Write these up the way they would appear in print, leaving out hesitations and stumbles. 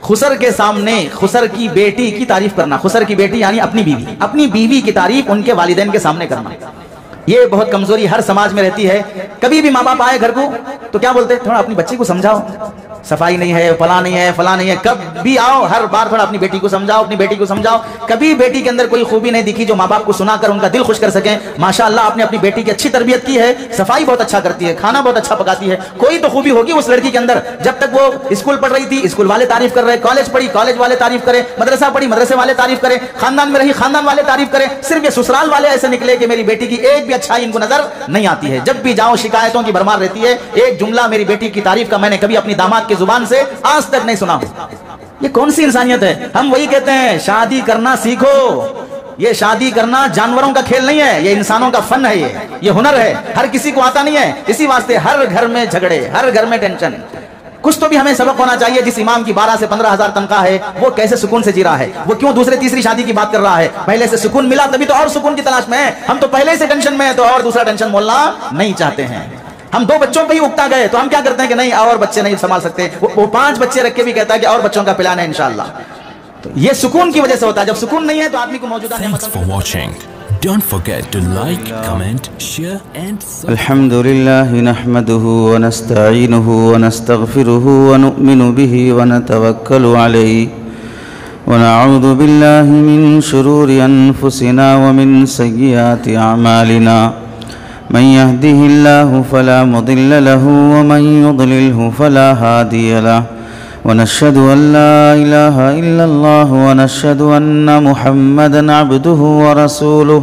خسر کے سامنے خسر کی بیٹی کی تعریف کرنا، خسر کی بیٹی یعنی اپنی بیوی کی تعریف ان کے والدین کے سامنے کرنا، یہ بہت کمزوری ہر سماج میں رہتی ہے۔ کبھی بھی ماں باپ آئے گھر کو تو کیا بولتے ہیں؟ تھوڑا اپنی بچی کو سمجھاؤ، صفائی نہیں ہے، فلاں نہیں ہے، فلاں نہیں ہے۔ کب بھی آؤ ہر بار تھوڑا اپنی بیٹی کو سمجھاؤ، اپنی بیٹی کو سمجھاؤ۔ کبھی بیٹی کے اندر کوئی خوبی نہیں دکھی جو ماں باپ کو سنا کر ان کا دل خوش کر سکیں؟ ماشاءاللہ آپ نے اپنی بیٹی کی اچھی تربیت کی ہے، صفائی بہت اچھا کرتی ہے، کھانا بہت اچھا پکاتی ہے، کوئی تو خوبی ہوگی اس لڑکی کے اندر۔ جب تک وہ اسکول پڑھ رہی تھی اسکول والے تعریف کر رہے، کالج پڑھی کالج والے تعریف کرے، مدرسہ پڑھی مدرسے والے تعریف کرے، خاندان میں رہی خاندان والے تعریف کرے، صرف یہ سسرال والے ایسے نکلے کہ میری بیٹی کی ایک بھی اچھائی ان کو نظر نہیں آتی ہے۔ جب بھی جاؤ شکایتوں کی بھرمار رہتی ہے، ایک جملہ میری بیٹی کی تعریف کا میں نے کبھی اپنی داماد کی زبان سے آج تک نہیں سنا۔ یہ کون سی انسانیت ہے؟ ہم وہی کہتے ہیں شادی کرنا سیکھو، یہ شادی کرنا جانوروں کا کھیل نہیں ہے، یہ انسانوں کا فن ہے، یہ ہنر ہے، ہر کسی کو آتا نہیں ہے۔ اسی واسطے ہر گھر میں جھگڑے، ہر گھر میں ٹینشن۔ کچھ تو بھی ہمیں سبق ہونا چاہیے۔ جس امام کی 12 سے 15 ہزار تنخواہ ہے وہ کیسے سکون سے جی رہا ہے؟ وہ کیوں دوسرے تیسری شادی کی بات کر رہا ہے؟ پہلے سے سکون ملا تبھی تو اور سکون کی تلاش میں ہے۔ ہم تو پہلے سے ٹینشن میں ہیں تو اور دوسرا ٹینشن مولنا نہیں چاہتے ہیں۔ ہم 2 بچوں پہ ہی اکتا گئے تو ہم کیا کرتے ہیں کہ نہیں اور بچے نہیں سنبھال سکتے، وہ 5 بچے رکھ کے بھی کہتا ہے کہ اور بچوں کا پلان ہے انشاءاللہ۔ تو یہ سکون کی وجہ سے ہوتا ہے۔ جب سکون نہیں ہے تو آدمی کو موجودہ Thanks for watching. Don't forget to like, comment, share and subscribe. الحمد لله نحمده ونستعينه ونستغفره ونؤمن به ونتوكل عليه ونعوذ بالله من شرور أنفسنا ومن سيئات أعمالنا من يهده الله فلا مضل له ومن يضلله فلا هادي له ونشهد أن لا إله إلا الله ونشهد أن محمدًا عبده ورسوله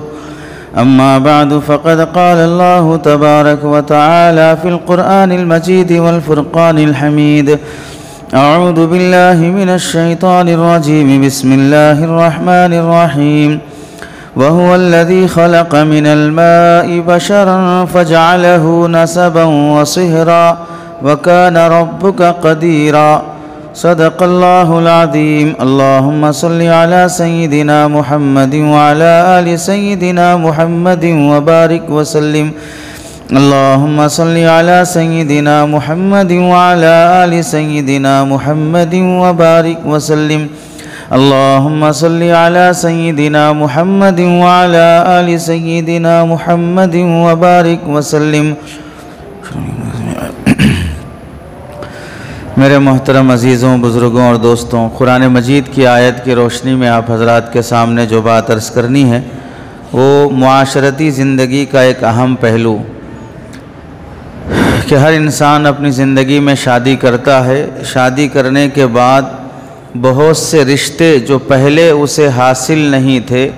أما بعد فقد قال الله تبارك وتعالى في القرآن المجيد والفرقان الحميد أعوذ بالله من الشيطان الرجيم بسم الله الرحمن الرحيم وهو الذي خلق من الماء بشرا فجعله نسبا وصهرا وكان ربك قديرا صدق الله العظيم اللهم صل على سيدنا محمد وعلى آل سيدنا محمد وبارك وسلم اللهم صل على سيدنا محمد وعلى آل سيدنا محمد وبارك وسلم اللهم صل على سيدنا محمد وعلى آل سيدنا محمد وبارك وسلم میرے محترم عزیزوں، بزرگوں اور دوستوں، قرآن مجید کی آیت کی روشنی میں آپ حضرات کے سامنے جو بات عرض کرنی ہے وہ معاشرتی زندگی کا ایک اہم پہلو کہ ہر انسان اپنی زندگی میں شادی کرتا ہے۔ شادی کرنے کے بعد بہت سے رشتے جو پہلے اسے حاصل نہیں تھے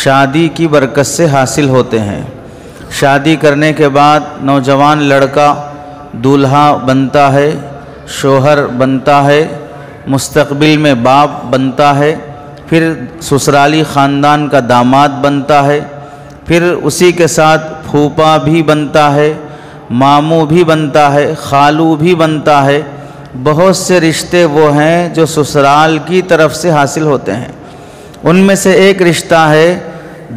شادی کی برکت سے حاصل ہوتے ہیں۔ شادی کرنے کے بعد نوجوان لڑکا دولہا بنتا ہے، شوہر بنتا ہے، مستقبل میں باپ بنتا ہے، پھر سسرالی خاندان کا داماد بنتا ہے، پھر اسی کے ساتھ پھوپا بھی بنتا ہے، ماموں بھی بنتا ہے، خالو بھی بنتا ہے۔ بہت سے رشتے وہ ہیں جو سسرال کی طرف سے حاصل ہوتے ہیں۔ ان میں سے ایک رشتہ ہے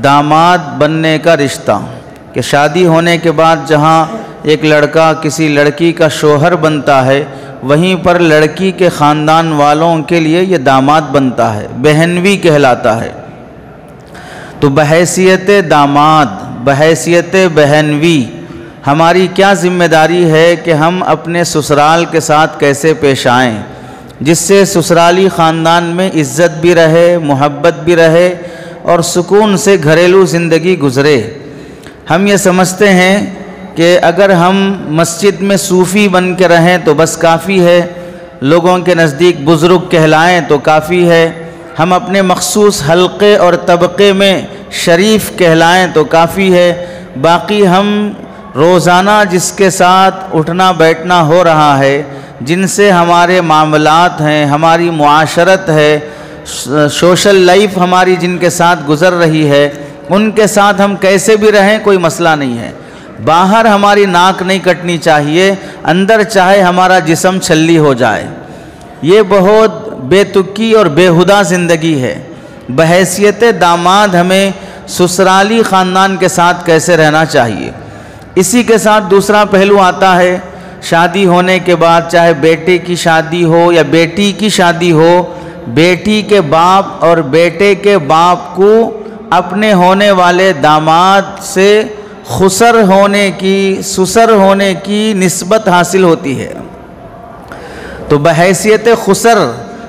داماد بننے کا رشتہ، کہ شادی ہونے کے بعد جہاں ایک لڑکا کسی لڑکی کا شوہر بنتا ہے وہیں پر لڑکی کے خاندان والوں کے لیے یہ داماد بنتا ہے، بہنوی کہلاتا ہے۔ تو بحیثیت داماد، بحیثیت بہنوی ہماری کیا ذمہ داری ہے کہ ہم اپنے سسرال کے ساتھ کیسے پیش آئیں جس سے سسرالی خاندان میں عزت بھی رہے، محبت بھی رہے اور سکون سے گھریلو زندگی گزرے۔ ہم یہ سمجھتے ہیں کہ اگر ہم مسجد میں صوفی بن کے رہیں تو بس کافی ہے، لوگوں کے نزدیک بزرگ کہلائیں تو کافی ہے، ہم اپنے مخصوص حلقے اور طبقے میں شریف کہلائیں تو کافی ہے، باقی ہم روزانہ جس کے ساتھ اٹھنا بیٹھنا ہو رہا ہے، جن سے ہمارے معاملات ہیں، ہماری معاشرت ہے، سوشل لائف ہماری جن کے ساتھ گزر رہی ہے، ان کے ساتھ ہم کیسے بھی رہیں کوئی مسئلہ نہیں ہے۔ باہر ہماری ناک نہیں کٹنی چاہیے، اندر چاہے ہمارا جسم چھلی ہو جائے۔ یہ بہت بے تکی اور بےہودہ زندگی ہے۔ بحیثیت داماد ہمیں سسرالی خاندان کے ساتھ کیسے رہنا چاہیے۔ اسی کے ساتھ دوسرا پہلو آتا ہے شادی ہونے کے بعد چاہے بیٹے کی شادی ہو یا بیٹی کی شادی ہو، بیٹی کے باپ اور بیٹے کے باپ کو اپنے ہونے والے داماد سے خسر ہونے کی، سسر ہونے کی نسبت حاصل ہوتی ہے۔ تو بحیثیت خسر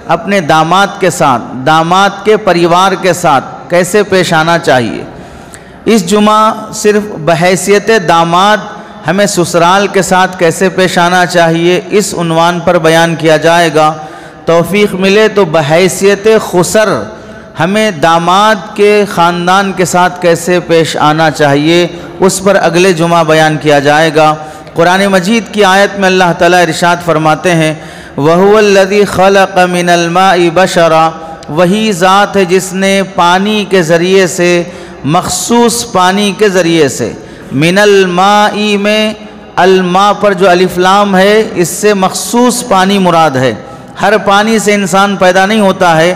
اپنے داماد کے ساتھ، داماد کے پریوار کے ساتھ کیسے پیش آنا چاہیے، اس جمعہ صرف بحیثیت داماد ہمیں سسرال کے ساتھ کیسے پیش آنا چاہیے اس عنوان پر بیان کیا جائے گا۔ توفیق ملے تو بحیثیت خسر ہمیں داماد کے خاندان کے ساتھ کیسے پیش آنا چاہیے اس پر اگلے جمعہ بیان کیا جائے گا۔ قرآن مجید کی آیت میں اللہ تعالیٰ ارشاد فرماتے ہیں وَهُوَ الَّذِي خَلَقَ مِنَ الْمَاءِ بَشَرًا، وہی ذات ہے جس نے پانی کے ذریعے سے، مخصوص پانی کے ذریعے سے، من الماء میں الماء پر جو الف لام ہے اس سے مخصوص پانی مراد ہے، ہر پانی سے انسان پیدا نہیں ہوتا ہے،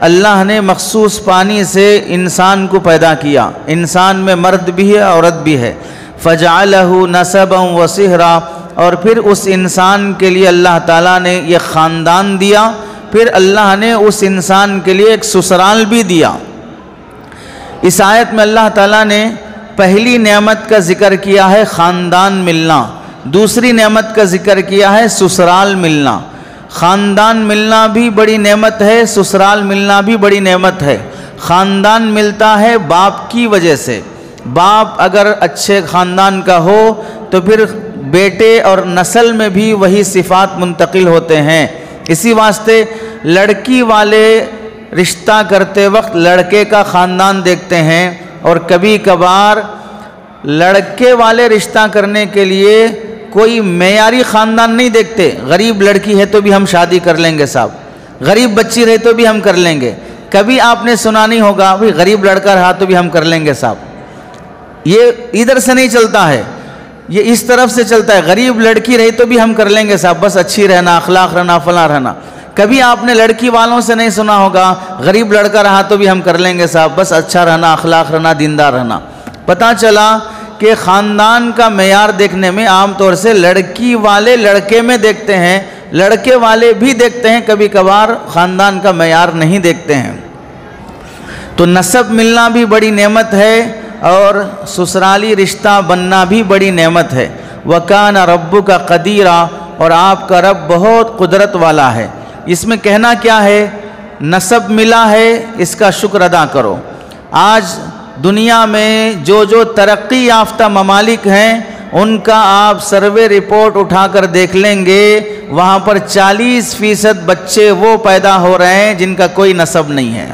اللہ نے مخصوص پانی سے انسان کو پیدا کیا، انسان میں مرد بھی ہے عورت بھی ہے، فَجْعَلَهُ نَسَبًا وَصِهْرًا، اور پھر اس انسان کے لیے اللہ تعالیٰ نے یہ خاندان دیا، پھر اللہ نے اس انسان کے لیے ایک سسرال بھی دیا۔ اس آیت میں اللہ تعالیٰ نے پہلی نعمت کا ذکر کیا ہے خاندان ملنا، دوسری نعمت کا ذکر کیا ہے سسرال ملنا۔ خاندان ملنا بھی بڑی نعمت ہے، سسرال ملنا بھی بڑی نعمت ہے۔ خاندان ملتا ہے باپ کی وجہ سے، باپ اگر اچھے خاندان کا ہو تو پھر بیٹے اور نسل میں بھی وہی صفات منتقل ہوتے ہیں۔ اسی واسطے لڑکی والے رشتہ کرتے وقت لڑکے کا خاندان دیکھتے ہیں، اور کبھی کبھار لڑکے والے رشتہ کرنے کے لیے کوئی معیاری خاندان نہیں دیکھتے، غریب لڑکی ہے تو بھی ہم شادی کر لیں گے صاحب، غریب بچی رہے تو بھی ہم کر لیں گے۔ کبھی آپ نے سنا نہیں ہوگا بھئی غریب لڑکا رہا تو بھی ہم کر لیں گے صاحب، یہ ادھر سے نہیں چلتا ہے، یہ اس طرف سے چلتا ہے، غریب لڑکی رہی تو بھی ہم کر لیں گے صاحب، بس اچھی رہنا، اخلاق رہنا، فلاں رہنا۔ کبھی آپ نے لڑکی والوں سے نہیں سنا ہوگا غریب لڑکا رہا تو بھی ہم کر لیں گے صاحب، بس اچھا رہنا، اخلاق رہنا، دیندار رہنا۔ پتہ چلا کہ خاندان کا معیار دیکھنے میں عام طور سے لڑکی والے لڑکے میں دیکھتے ہیں، لڑکے والے بھی دیکھتے ہیں، کبھی کبھار خاندان کا معیار نہیں دیکھتے ہیں۔ تو نسب ملنا بھی بڑی نعمت ہے اور سسرالی رشتہ بننا بھی بڑی نعمت ہے۔ وَكَانَ رَبُّكَ قَدِيرًا، اور آپ کا رب بہت قدرت والا ہے۔ اس میں کہنا کیا ہے؟ نسب ملا ہے، اس کا شکر ادا کرو۔ آج دنیا میں جو ترقی یافتہ ممالک ہیں ان کا آپ سروے رپورٹ اٹھا کر دیکھ لیں گے، وہاں پر 40% بچے وہ پیدا ہو رہے ہیں جن کا کوئی نسب نہیں ہے،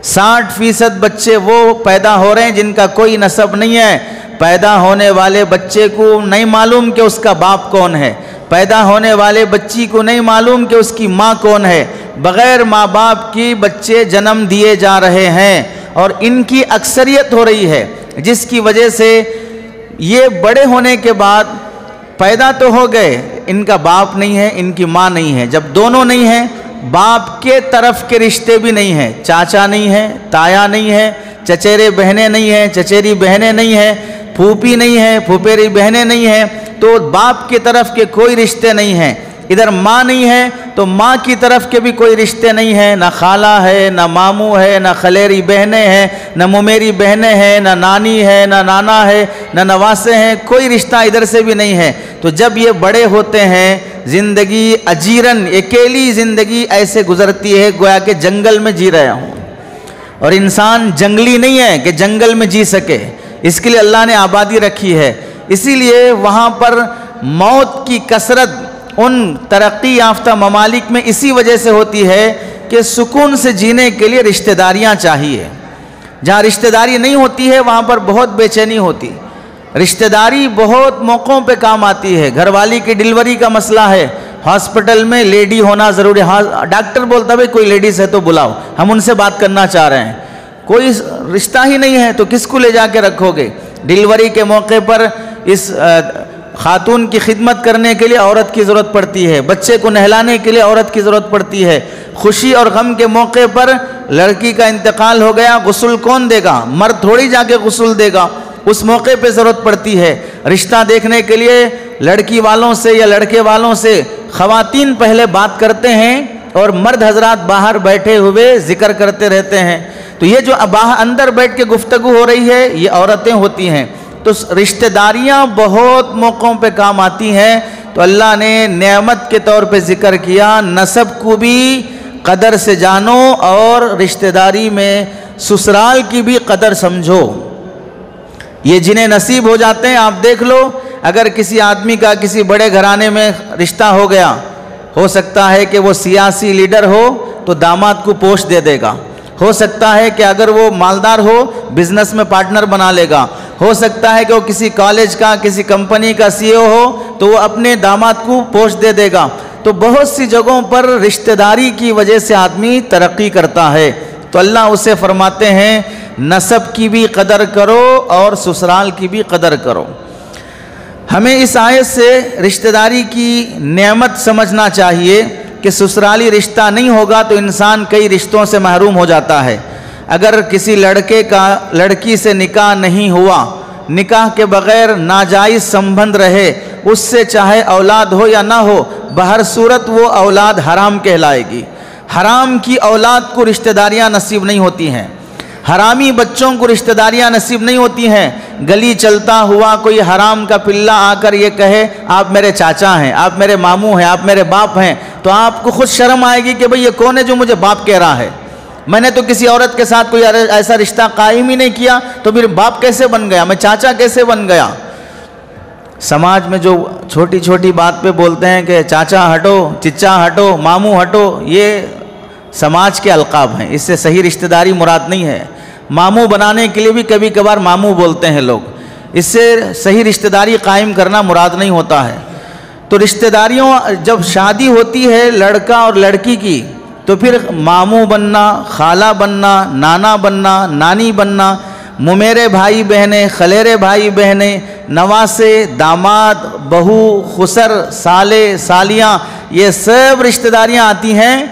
60% بچے وہ پیدا ہو رہے ہیں جن کا کوئی نسب نہیں ہے۔ پیدا ہونے والے بچے کو نہیں معلوم کہ اس کا باپ کون ہے، پیدا ہونے والے بچی کو نہیں معلوم کہ اس کی ماں کون ہے، بغیر ماں باپ کی بچے جنم دیے جا رہے ہیں، اور ان کی اکثریت ہو رہی ہے، جس کی وجہ سے یہ بڑے ہونے کے بعد پیدا تو ہو گئے، ان کا باپ نہیں ہے، ان کی ماں نہیں ہے۔ جب دونوں نہیں ہیں، باپ کے طرف کے رشتے بھی نہیں ہیں، چاچا نہیں ہے، تایا نہیں ہے، چچیرے بہنیں نہیں ہیں، چچیری بہنیں نہیں ہیں، پھوپھی نہیں ہے، پھوپھیری بہنیں نہیں ہیں، تو باپ کی طرف کے کوئی رشتے نہیں ہیں۔ ادھر ماں نہیں ہے تو ماں کی طرف کے بھی کوئی رشتے نہیں ہیں، نہ خالہ ہے، نہ ماموں ہے، نہ خلیری بہنیں ہیں، نہ ممیری بہنیں ہیں، نہ نانی ہے، نہ نانا ہے، نہ نواسے ہیں، کوئی رشتہ ادھر سے بھی نہیں ہے۔ تو جب یہ بڑے ہوتے ہیں، زندگی اجیرن، اکیلی زندگی ایسے گزرتی ہے گویا کہ جنگل میں جی رہا ہوں، اور انسان جنگلی نہیں ہے کہ جنگل میں جی سکے، اس کے لیے اللہ نے آبادی رکھی ہے۔ اسی لیے وہاں پر موت کی کثرت ان ترقی یافتہ ممالک میں اسی وجہ سے ہوتی ہے کہ سکون سے جینے کے لیے رشتہ داریاں چاہیے۔ جہاں رشتہ داری نہیں ہوتی ہے وہاں پر بہت بے چینی ہوتی۔ رشتہ داری بہت موقعوں پہ کام آتی ہے۔ گھر والی کی ڈیلیوری کا مسئلہ ہے، ہاسپٹل میں لیڈی ہونا ضروری ہے، ڈاکٹر بولتا ہے کوئی لیڈیز ہے تو بلاؤ، ہم ان سے بات کرنا چاہ رہے ہیں، کوئی رشتہ ہی نہیں ہے تو کس کو لے جا کے رکھو گے؟ ڈیلیوری کے موقع پر اس خاتون کی خدمت کرنے کے لیے عورت کی ضرورت پڑتی ہے، بچے کو نہلانے کے لیے عورت کی ضرورت پڑتی ہے، خوشی اور غم کے موقع پر لڑکی کا انتقال ہو گیا، غسل کون دے گا؟ مرد تھوڑی جا کے غسل دے گا، اس موقع پہ ضرورت پڑتی ہے۔ رشتہ دیکھنے کے لیے لڑکی والوں سے یا لڑکے والوں سے خواتین پہلے بات کرتے ہیں اور مرد حضرات باہر بیٹھے ہوئے ذکر کرتے رہتے ہیں. تو یہ جو اندر بیٹھ کے گفتگو ہو رہی ہے یہ عورتیں ہوتی ہیں. تو رشتہ داریاں بہت موقعوں پہ کام آتی ہیں. تو اللہ نے نعمت کے طور پہ ذکر کیا نسب کو بھی قدر سے جانو اور رشتہ داری میں سسرال کی بھی قدر سمجھو. یہ جنہیں نصیب ہو جاتے ہیں آپ دیکھ لو, اگر کسی آدمی کا کسی بڑے گھرانے میں رشتہ ہو گیا, ہو سکتا ہے کہ وہ سیاسی لیڈر ہو تو داماد کو پوسٹ دے دے گا, ہو سکتا ہے کہ اگر وہ مالدار ہو بزنس میں پارٹنر بنا لے گا, ہو سکتا ہے کہ وہ کسی کالج کا کسی کمپنی کا سی او ہو تو وہ اپنے داماد کو پوسٹ دے دے گا. تو بہت سی جگہوں پر رشتہ داری کی وجہ سے آدمی ترقی کرتا ہے. تو اللہ اسے فرماتے ہیں نسب کی بھی قدر کرو اور سسرال کی بھی قدر کرو. ہمیں اس آیت سے رشتہ داری کی نعمت سمجھنا چاہیے کہ سسرالی رشتہ نہیں ہوگا تو انسان کئی رشتوں سے محروم ہو جاتا ہے. اگر کسی لڑکے کا لڑکی سے نکاح نہیں ہوا, نکاح کے بغیر ناجائز سمبند رہے, اس سے چاہے اولاد ہو یا نہ ہو, بہر صورت وہ اولاد حرام کہلائے گی. حرام کی اولاد کو رشتہ داریاں نصیب نہیں ہوتی ہیں, حرامی بچوں کو رشتہ داریاں نصیب نہیں ہوتی ہیں. گلی چلتا ہوا کوئی حرام کا پلہ آ کر یہ کہے آپ میرے چاچا ہیں, آپ میرے ماموں ہیں, آپ میرے باپ ہیں, تو آپ کو خود شرم آئے گی کہ بھئی یہ کون ہے جو مجھے باپ کہہ رہا ہے. میں نے تو کسی عورت کے ساتھ کوئی ایسا رشتہ قائم ہی نہیں کیا, تو پھر باپ کیسے بن گیا, میں چاچا کیسے بن گیا. سماج میں جو چھوٹی چھوٹی بات پہ بولتے ہیں کہ چاچا ہٹو, چچا ہٹو, ماموں ہٹو, یہ سماج کے القاب ہیں, اس سے صحیح رشتہ داری مراد نہیں ہے. ماموں بنانے کے لیے بھی کبھی کبھار ماموں بولتے ہیں لوگ, اس سے صحیح رشتہ داری قائم کرنا مراد نہیں ہوتا ہے. تو رشتہ داریوں جب شادی ہوتی ہے لڑکا اور لڑکی کی تو پھر ماموں بننا, خالہ بننا, نانا بننا, نانی بننا, ممیرے بھائی بہنیں, خلیرے بھائی بہنیں, نواسے, داماد, بہو, خسر, سالے, سالیاں, یہ سب رشتہ داریاں آتی ہیں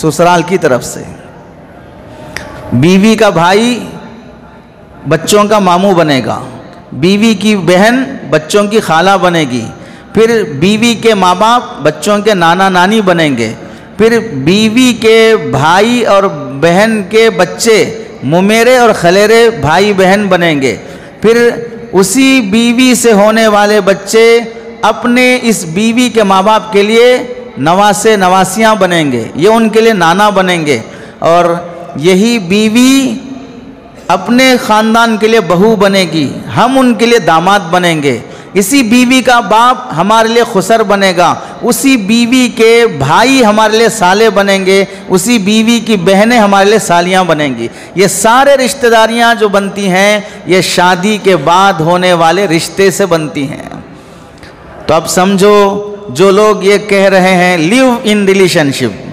سسرال کی طرف سے. بیوی کا بھائی بچوں کا ماموں بنے گا, بیوی کی بہن بچوں کی خالہ بنے گی, پھر بیوی کے ماں باپ بچوں کے نانا نانی بنیں گے, پھر بیوی کے بھائی اور بہن کے بچے ممیرے اور خلیرے بھائی بہن بنیں گے, پھر اسی بیوی سے ہونے والے بچے اپنے اس بیوی کے ماں باپ کے لیے نواسے نواسیاں بنیں گے, یہ ان کے لیے نانا بنیں گے, اور یہی بیوی اپنے خاندان کے لیے بہو بنے گی, ہم ان کے لیے داماد بنیں گے. اسی بیوی کا باپ ہمارے لیے خسر بنے گا, اسی بیوی کے بھائی ہمارے لیے سالے بنیں گے, اسی بیوی کی بہنیں ہمارے لیے سالیاں بنیں گی. یہ سارے رشتہ داریاں جو بنتی ہیں یہ شادی کے بعد ہونے والے رشتے سے بنتی ہیں. تو اب سمجھو جو لوگ یہ کہہ رہے ہیں لیو ان ریلیشن شپ,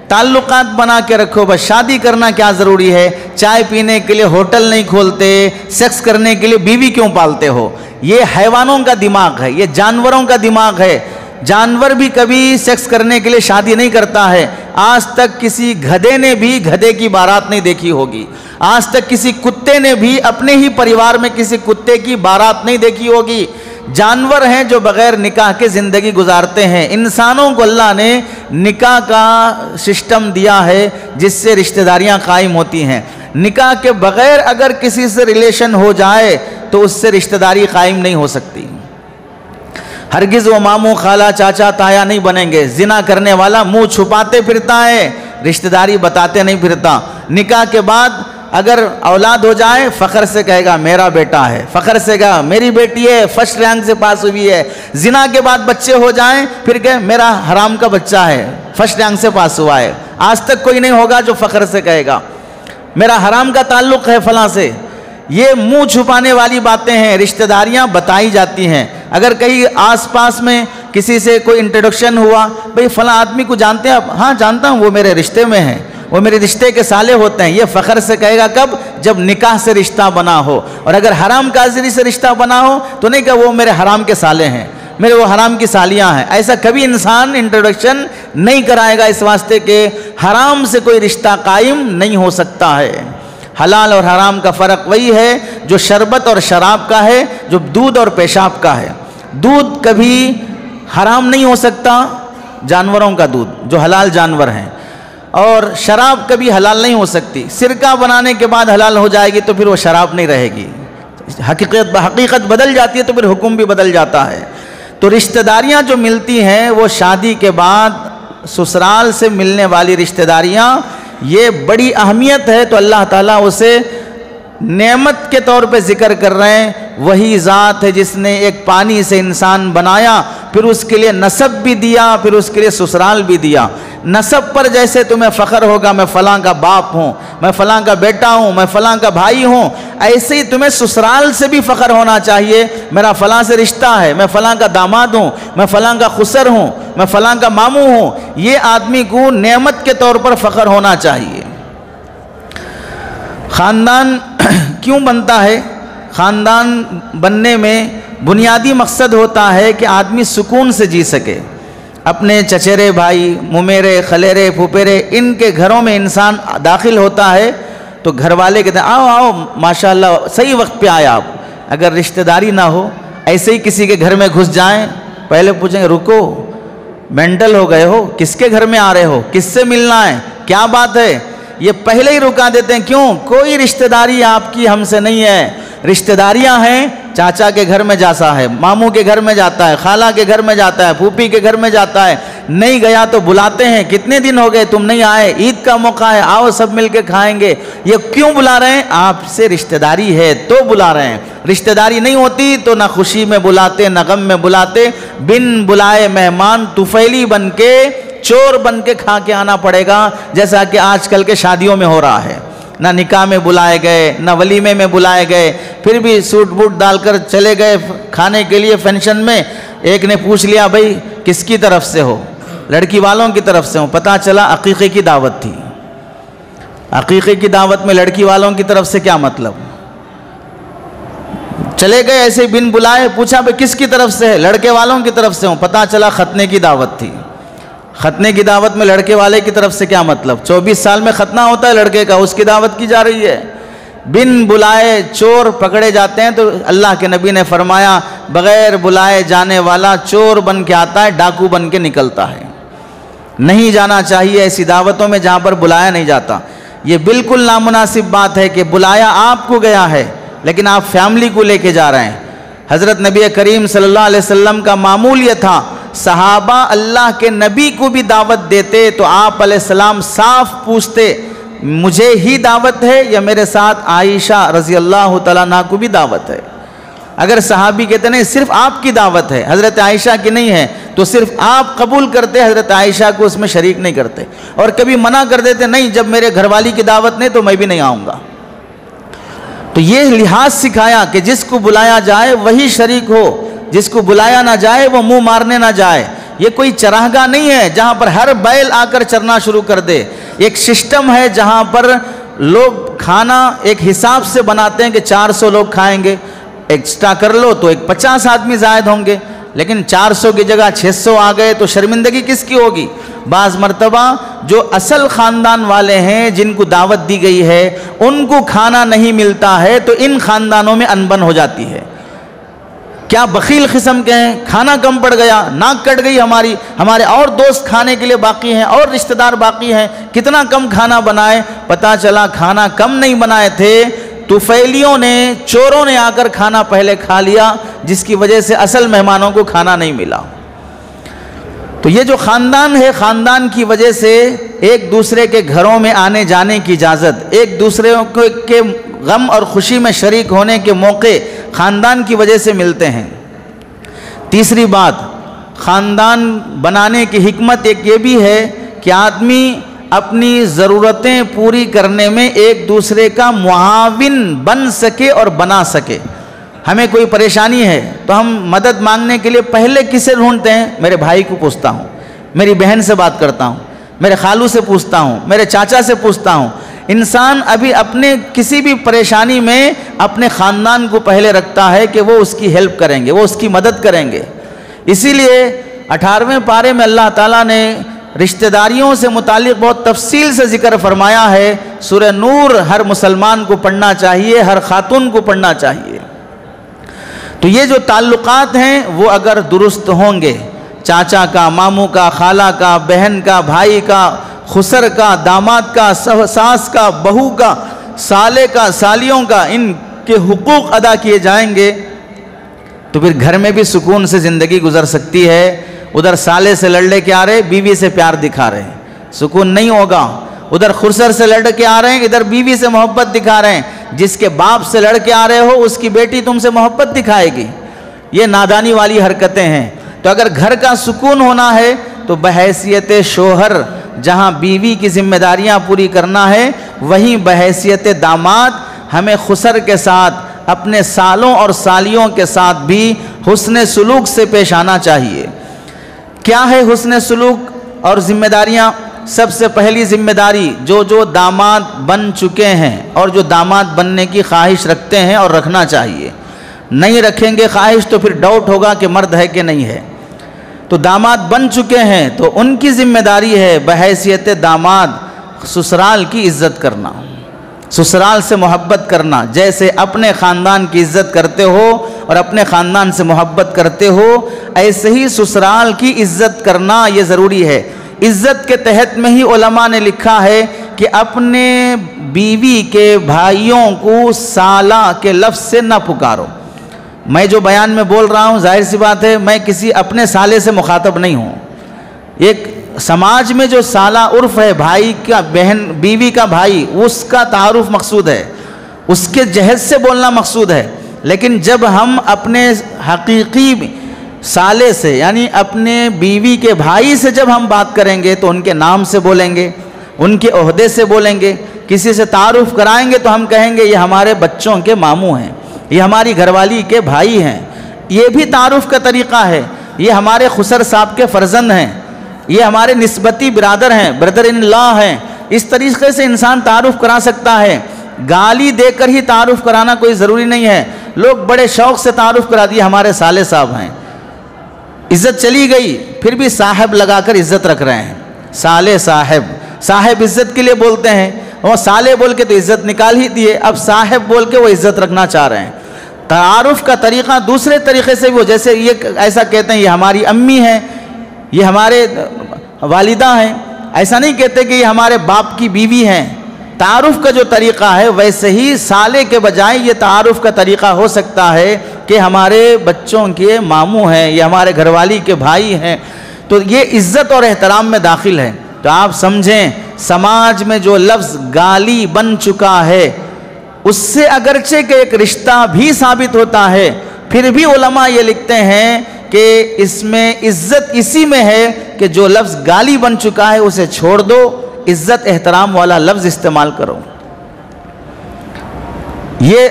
تعلقات بنا کے رکھو, بس شادی کرنا کیا ضروری ہے, چائے پینے کے لیے ہوٹل نہیں کھولتے, سیکس کرنے کے لیے بیوی کیوں پالتے ہو, یہ حیوانوں کا دماغ ہے, یہ جانوروں کا دماغ ہے. جانور بھی کبھی سیکس کرنے کے لیے شادی نہیں کرتا ہے. آج تک کسی گدھے نے بھی گدھے کی بارات نہیں دیکھی ہوگی, آج تک کسی کتے نے بھی اپنے ہی پریوار میں کسی کتے کی بارات نہیں دیکھی ہوگی. جانور ہیں جو بغیر نکاح کے زندگی گزارتے ہیں. انسانوں کو اللہ نے نکاح کا سسٹم دیا ہے جس سے رشتہ داریاں قائم ہوتی ہیں. نکاح کے بغیر اگر کسی سے ریلیشن ہو جائے تو اس سے رشتہ داری قائم نہیں ہو سکتی. ہرگز وہ ماموں, خالہ, چاچا, تایا نہیں بنیں گے. زنا کرنے والا منہ چھپاتے پھرتا ہے, رشتہ داری بتاتے نہیں پھرتا. نکاح کے بعد اگر اولاد ہو جائے فخر سے کہے گا میرا بیٹا ہے, فخر سے کہا میری بیٹی ہے, فرسٹ رینک سے پاس ہوئی ہے. زنا کے بعد بچے ہو جائیں پھر کہ میرا حرام کا بچہ ہے, فرسٹ رینک سے پاس ہوا ہے. آج تک کوئی نہیں ہوگا جو فخر سے کہے گا میرا حرام کا تعلق ہے فلاں سے. یہ منہ چھپانے والی باتیں ہیں, رشتہ داریاں بتائی جاتی ہیں. اگر کہیں آس پاس میں کسی سے کوئی انٹروڈکشن ہوا, بھئی فلاں آدمی کو جانتے ہیں آپ, ہاں جانتا ہوں, وہ میرے رشتے میں ہیں, وہ میرے رشتے کے سالے ہوتے ہیں. یہ فخر سے کہے گا کب, جب نکاح سے رشتہ بنا ہو. اور اگر حرام کاظری سے رشتہ بنا ہو تو نہیں کہ وہ میرے حرام کے سالے ہیں, میرے وہ حرام کی سالیاں ہیں. ایسا کبھی انسان انٹروڈکشن نہیں کرائے گا, اس واسطے کہ حرام سے کوئی رشتہ قائم نہیں ہو سکتا ہے. حلال اور حرام کا فرق وہی ہے جو شربت اور شراب کا ہے, جو دودھ اور پیشاب کا ہے. دودھ کبھی حرام نہیں ہو سکتا، جانوروں کا دودھ جو حلال جانور ہیں، اور شراب کبھی حلال نہیں ہو سکتی۔ سرکہ بنانے کے بعد حلال ہو جائے گی تو پھر وہ شراب نہیں رہے گی، حقیقت بدل جاتی ہے تو پھر حکم بھی بدل جاتا ہے۔ تو رشتہ داریاں جو ملتی ہیں وہ شادی کے بعد سسرال سے ملنے والی رشتہ داریاں، یہ بڑی اہمیت ہے۔ تو اللہ تعالیٰ اسے نعمت کے طور پہ ذکر کر رہے ہیں، وہی ذات ہے جس نے ایک پانی سے انسان بنایا، پھر اس کے لیے نسب بھی دیا، پھر اس کے لیے سسرال بھی دیا۔ نسب پر جیسے تمہیں فخر ہوگا میں فلاں کا باپ ہوں، میں فلاں کا بیٹا ہوں، میں فلاں کا بھائی ہوں، ایسے ہی تمہیں سسرال سے بھی فخر ہونا چاہیے، میرا فلاں سے رشتہ ہے، میں فلاں کا داماد ہوں، میں فلاں کا خسر ہوں، میں فلاں کا ماموں ہوں۔ یہ آدمی کو نعمت کے طور پر فخر ہونا چاہیے۔ خاندان کیوں بنتا ہے؟ خاندان بننے میں بنیادی مقصد ہوتا ہے کہ آدمی سکون سے جی سکے۔ اپنے چچیرے بھائی، ممیرے، خلیرے، پھوپھیرے، ان کے گھروں میں انسان داخل ہوتا ہے تو گھر والے کہتے ہیں آؤ آؤ ماشاءاللہ صحیح وقت پہ آئے آپ۔ اگر رشتہ داری نہ ہو، ایسے ہی کسی کے گھر میں گھس جائیں، پہلے پوچھیں گے رکو مینٹل ہو گئے ہو، کس کے گھر میں آ رہے ہو، کس سے ملنا ہے، کیا بات ہے، یہ پہلے ہی رکا دیتے ہیں۔ کیوں؟ کوئی رشتہ داری آپ کی ہم سے نہیں ہے۔ رشتہ داریاں ہیں، چاچا کے گھر میں جاتا ہے، ماموں کے گھر میں جاتا ہے، خالہ کے گھر میں جاتا ہے، پھوپھی کے گھر میں جاتا ہے، نہیں گیا تو بلاتے ہیں، کتنے دن ہو گئے تم نہیں آئے، عید کا موقع ہے، آؤ سب مل کے کھائیں گے۔ یہ کیوں بلا رہے ہیں؟ آپ سے رشتہ داری ہے تو بلا رہے ہیں۔ رشتہ داری نہیں ہوتی تو نہ خوشی میں بلاتے نہ غم میں بلاتے، بن بلائے مہمان طفیلی بن کے، چور بن کے کھا کے آنا پڑے گا، جیسا کہ آج کل کے شادیوں میں ہو رہا ہے۔ نہ نکاح میں بلائے گئے، نہ ولیمے میں بلائے گئے، پھر بھی سوٹ بوٹ ڈال کر چلے گئے کھانے کے لیے فنکشن میں۔ ایک نے پوچھ لیا بھائی کس کی طرف سے ہو؟ لڑکی والوں کی طرف سے ہوں، پتہ چلا عقیقے کی دعوت تھی۔ عقیقے کی دعوت میں لڑکی والوں کی طرف سے کیا مطلب؟ چلے گئے ایسے بن بلائے، پوچھا بھائی کس کی طرف سے ہے؟ لڑکے والوں کی طرف سے ہوں، پتہ چلا ختنے کی دعوت تھی۔ ختنے کی دعوت میں لڑکے والے کی طرف سے کیا مطلب؟ 24 سال میں ختنہ ہوتا ہے لڑکے کا، اس کی دعوت کی جا رہی ہے۔ بن بلائے چور پکڑے جاتے ہیں تو اللہ کے نبی نے فرمایا بغیر بلائے جانے والا چور بن کے آتا ہے، ڈاکو بن کے نکلتا ہے۔ نہیں جانا چاہیے ایسی دعوتوں میں جہاں پر بلایا نہیں جاتا۔ یہ بالکل نامناسب بات ہے کہ بلایا آپ کو گیا ہے لیکن آپ فیملی کو لے کے جا رہے ہیں۔ حضرت نبی کریم صلی اللہ علیہ وسلم کا معمول یہ تھا، صحابہ اللہ کے نبی کو بھی دعوت دیتے تو آپ علیہ السلام صاف پوچھتے مجھے ہی دعوت ہے یا میرے ساتھ عائشہ رضی اللہ تعالیٰ عنہ کو بھی دعوت ہے؟ اگر صحابی کہتے نہیں صرف آپ کی دعوت ہے، حضرت عائشہ کی نہیں ہے، تو صرف آپ قبول کرتے، حضرت عائشہ کو اس میں شریک نہیں کرتے، اور کبھی منع کر دیتے نہیں جب میرے گھر والی کی دعوت نہیں تو میں بھی نہیں آؤں گا۔ تو یہ لحاظ سکھایا کہ جس کو بلایا جائے وہی شریک ہو، جس کو بلایا نہ جائے وہ منہ مارنے نہ جائے۔ یہ کوئی چراگاہ نہیں ہے جہاں پر ہر بیل آ کر چرنا شروع کر دے۔ ایک سسٹم ہے جہاں پر لوگ کھانا ایک حساب سے بناتے ہیں کہ 400 لوگ کھائیں گے، ایکسٹرا کر لو تو ایک 50 آدمی زائد ہوں گے، لیکن 400 کی جگہ 600 آ گئے تو شرمندگی کس کی ہوگی؟ بعض مرتبہ جو اصل خاندان والے ہیں جن کو دعوت دی گئی ہے ان کو کھانا نہیں ملتا ہے تو ان خاندانوں میں انبن ہو جاتی ہے۔ کیا بخیل قسم کے ہیں، کھانا کم پڑ گیا، ناک کٹ گئی ہمارے اور دوست کھانے کے لیے باقی ہیں اور رشتہ دار باقی ہیں، کتنا کم کھانا بنائے؟ پتہ چلا کھانا کم نہیں بنائے تھے، طفیلیوں نے، چوروں نے آ کر کھانا پہلے کھا لیا، جس کی وجہ سے اصل مہمانوں کو کھانا نہیں ملا۔ تو یہ جو خاندان ہے، خاندان کی وجہ سے ایک دوسرے کے گھروں میں آنے جانے کی اجازت، ایک دوسرے کے غم اور خوشی میں شریک ہونے کے موقع خاندان کی وجہ سے ملتے ہیں۔ تیسری بات، خاندان بنانے کی حکمت ایک یہ بھی ہے کہ آدمی اپنی ضرورتیں پوری کرنے میں ایک دوسرے کا معاون بن سکے اور بنا سکے۔ ہمیں کوئی پریشانی ہے تو ہم مدد مانگنے کے لیے پہلے کسے ڈھونڈتے ہیں؟ میرے بھائی کو پوچھتا ہوں، میری بہن سے بات کرتا ہوں، میرے خالو سے پوچھتا ہوں، میرے چاچا سے پوچھتا ہوں۔ انسان ابھی اپنے کسی بھی پریشانی میں اپنے خاندان کو پہلے رکھتا ہے کہ وہ اس کی ہیلپ کریں گے، وہ اس کی مدد کریں گے۔ اسی لیے 18ویں پارے میں اللہ تعالیٰ نے رشتہ داریوں سے متعلق بہت تفصیل سے ذکر فرمایا ہے۔ سورہ نور ہر مسلمان کو پڑھنا چاہیے، ہر خاتون کو پڑھنا چاہیے۔ تو یہ جو تعلقات ہیں وہ اگر درست ہوں گے، چاچا کا، ماموں کا، خالہ کا، بہن کا، بھائی کا، خسر کا، داماد کا، ساس کا، بہو کا، سالے کا، سالیوں کا، ان کے حقوق ادا کیے جائیں گے تو پھر گھر میں بھی سکون سے زندگی گزر سکتی ہے۔ ادھر سالے سے لڑ کے آ رہے، بیوی سے پیار دکھا رہے ہیں، سکون نہیں ہوگا۔ ادھر خسر سے لڑ کے آ رہے ہیں، ادھر بیوی سے محبت دکھا رہے ہیں، جس کے باپ سے لڑ کے آ رہے ہو اس کی بیٹی تم سے محبت دکھائے گی۔ یہ نادانی والی حرکتیں ہیں۔ تو اگر گھر کا سکون ہونا ہے تو بحیثیت شوہر جہاں بیوی کی ذمہ داریاں پوری کرنا ہے، وہیں بحیثیت داماد ہمیں خسر کے ساتھ، اپنے سالوں اور سالیوں کے ساتھ بھی حسن سلوک سے پیش آنا چاہیے۔ کیا ہے حسن سلوک اور ذمہ داریاں؟ سب سے پہلی ذمہ داری جو داماد بن چکے ہیں اور جو داماد بننے کی خواہش رکھتے ہیں اور رکھنا چاہیے، نہیں رکھیں گے خواہش تو پھر ڈاؤٹ ہوگا کہ مرد ہے کہ نہیں ہے۔ تو داماد بن چکے ہیں تو ان کی ذمہ داری ہے بحیثیت داماد سسرال کی عزت کرنا، سسرال سے محبت کرنا، جیسے اپنے خاندان کی عزت کرتے ہو اور اپنے خاندان سے محبت کرتے ہو، ایسے ہی سسرال کی عزت کرنا یہ ضروری ہے۔ عزت کے تحت میں ہی علماء نے لکھا ہے کہ اپنے بیوی کے بھائیوں کو سالہ کے لفظ سے نہ پکارو۔ میں جو بیان میں بول رہا ہوں ظاہر سی بات ہے میں کسی اپنے سالے سے مخاطب نہیں ہوں۔ ایک سماج میں جو سالہ عرف ہے، بھائی کا بہن، بیوی کا بھائی، اس کا تعارف مقصود ہے، اس کے جہد سے بولنا مقصود ہے۔ لیکن جب ہم اپنے حقیقی سالے سے یعنی اپنے بیوی کے بھائی سے جب ہم بات کریں گے تو ان کے نام سے بولیں گے، ان کے عہدے سے بولیں گے، کسی سے تعارف کرائیں گے تو ہم کہیں گے یہ ہمارے بچوں کے ماموں ہیں، یہ ہماری گھر والی کے بھائی ہیں۔ یہ بھی تعارف کا طریقہ ہے۔ یہ ہمارے خسر صاحب کے فرزند ہیں، یہ ہمارے نسبتی برادر ہیں، بردر ان لا ہیں۔ اس طریقے سے انسان تعارف کرا سکتا ہے۔ گالی دے کر ہی تعارف کرانا کوئی ضروری نہیں ہے۔ لوگ بڑے شوق سے تعارف کرا دیے ہمارے سالے صاحب ہیں، عزت چلی گئی پھر بھی صاحب لگا کر عزت رکھ رہے ہیں۔ سالے صاحب، صاحب عزت کے لیے بولتے ہیں، وہ سالے بول کے تو عزت نکال ہی دیے، اب صاحب بول کے وہ عزت رکھنا چاہ رہے ہیں۔ تعارف کا طریقہ دوسرے طریقے سے وہ، جیسے یہ ایسا کہتے ہیں یہ ہماری امی ہیں، یہ ہمارے والدہ ہیں، ایسا نہیں کہتے کہ یہ ہمارے باپ کی بیوی ہیں۔ تعارف کا جو طریقہ ہے ویسے ہی سالے کے بجائے یہ تعارف کا طریقہ ہو سکتا ہے کہ ہمارے بچوں کے ماموں ہیں، یہ ہمارے گھر والی کے بھائی ہیں۔ تو یہ عزت اور احترام میں داخل ہے۔ تو آپ سمجھیں سماج میں جو لفظ گالی بن چکا ہے اس سے اگرچہ کہ ایک رشتہ بھی ثابت ہوتا ہے، پھر بھی علماء یہ لکھتے ہیں کہ اس میں عزت اسی میں ہے کہ جو لفظ گالی بن چکا ہے اسے چھوڑ دو، عزت احترام والا لفظ استعمال کرو۔ یہ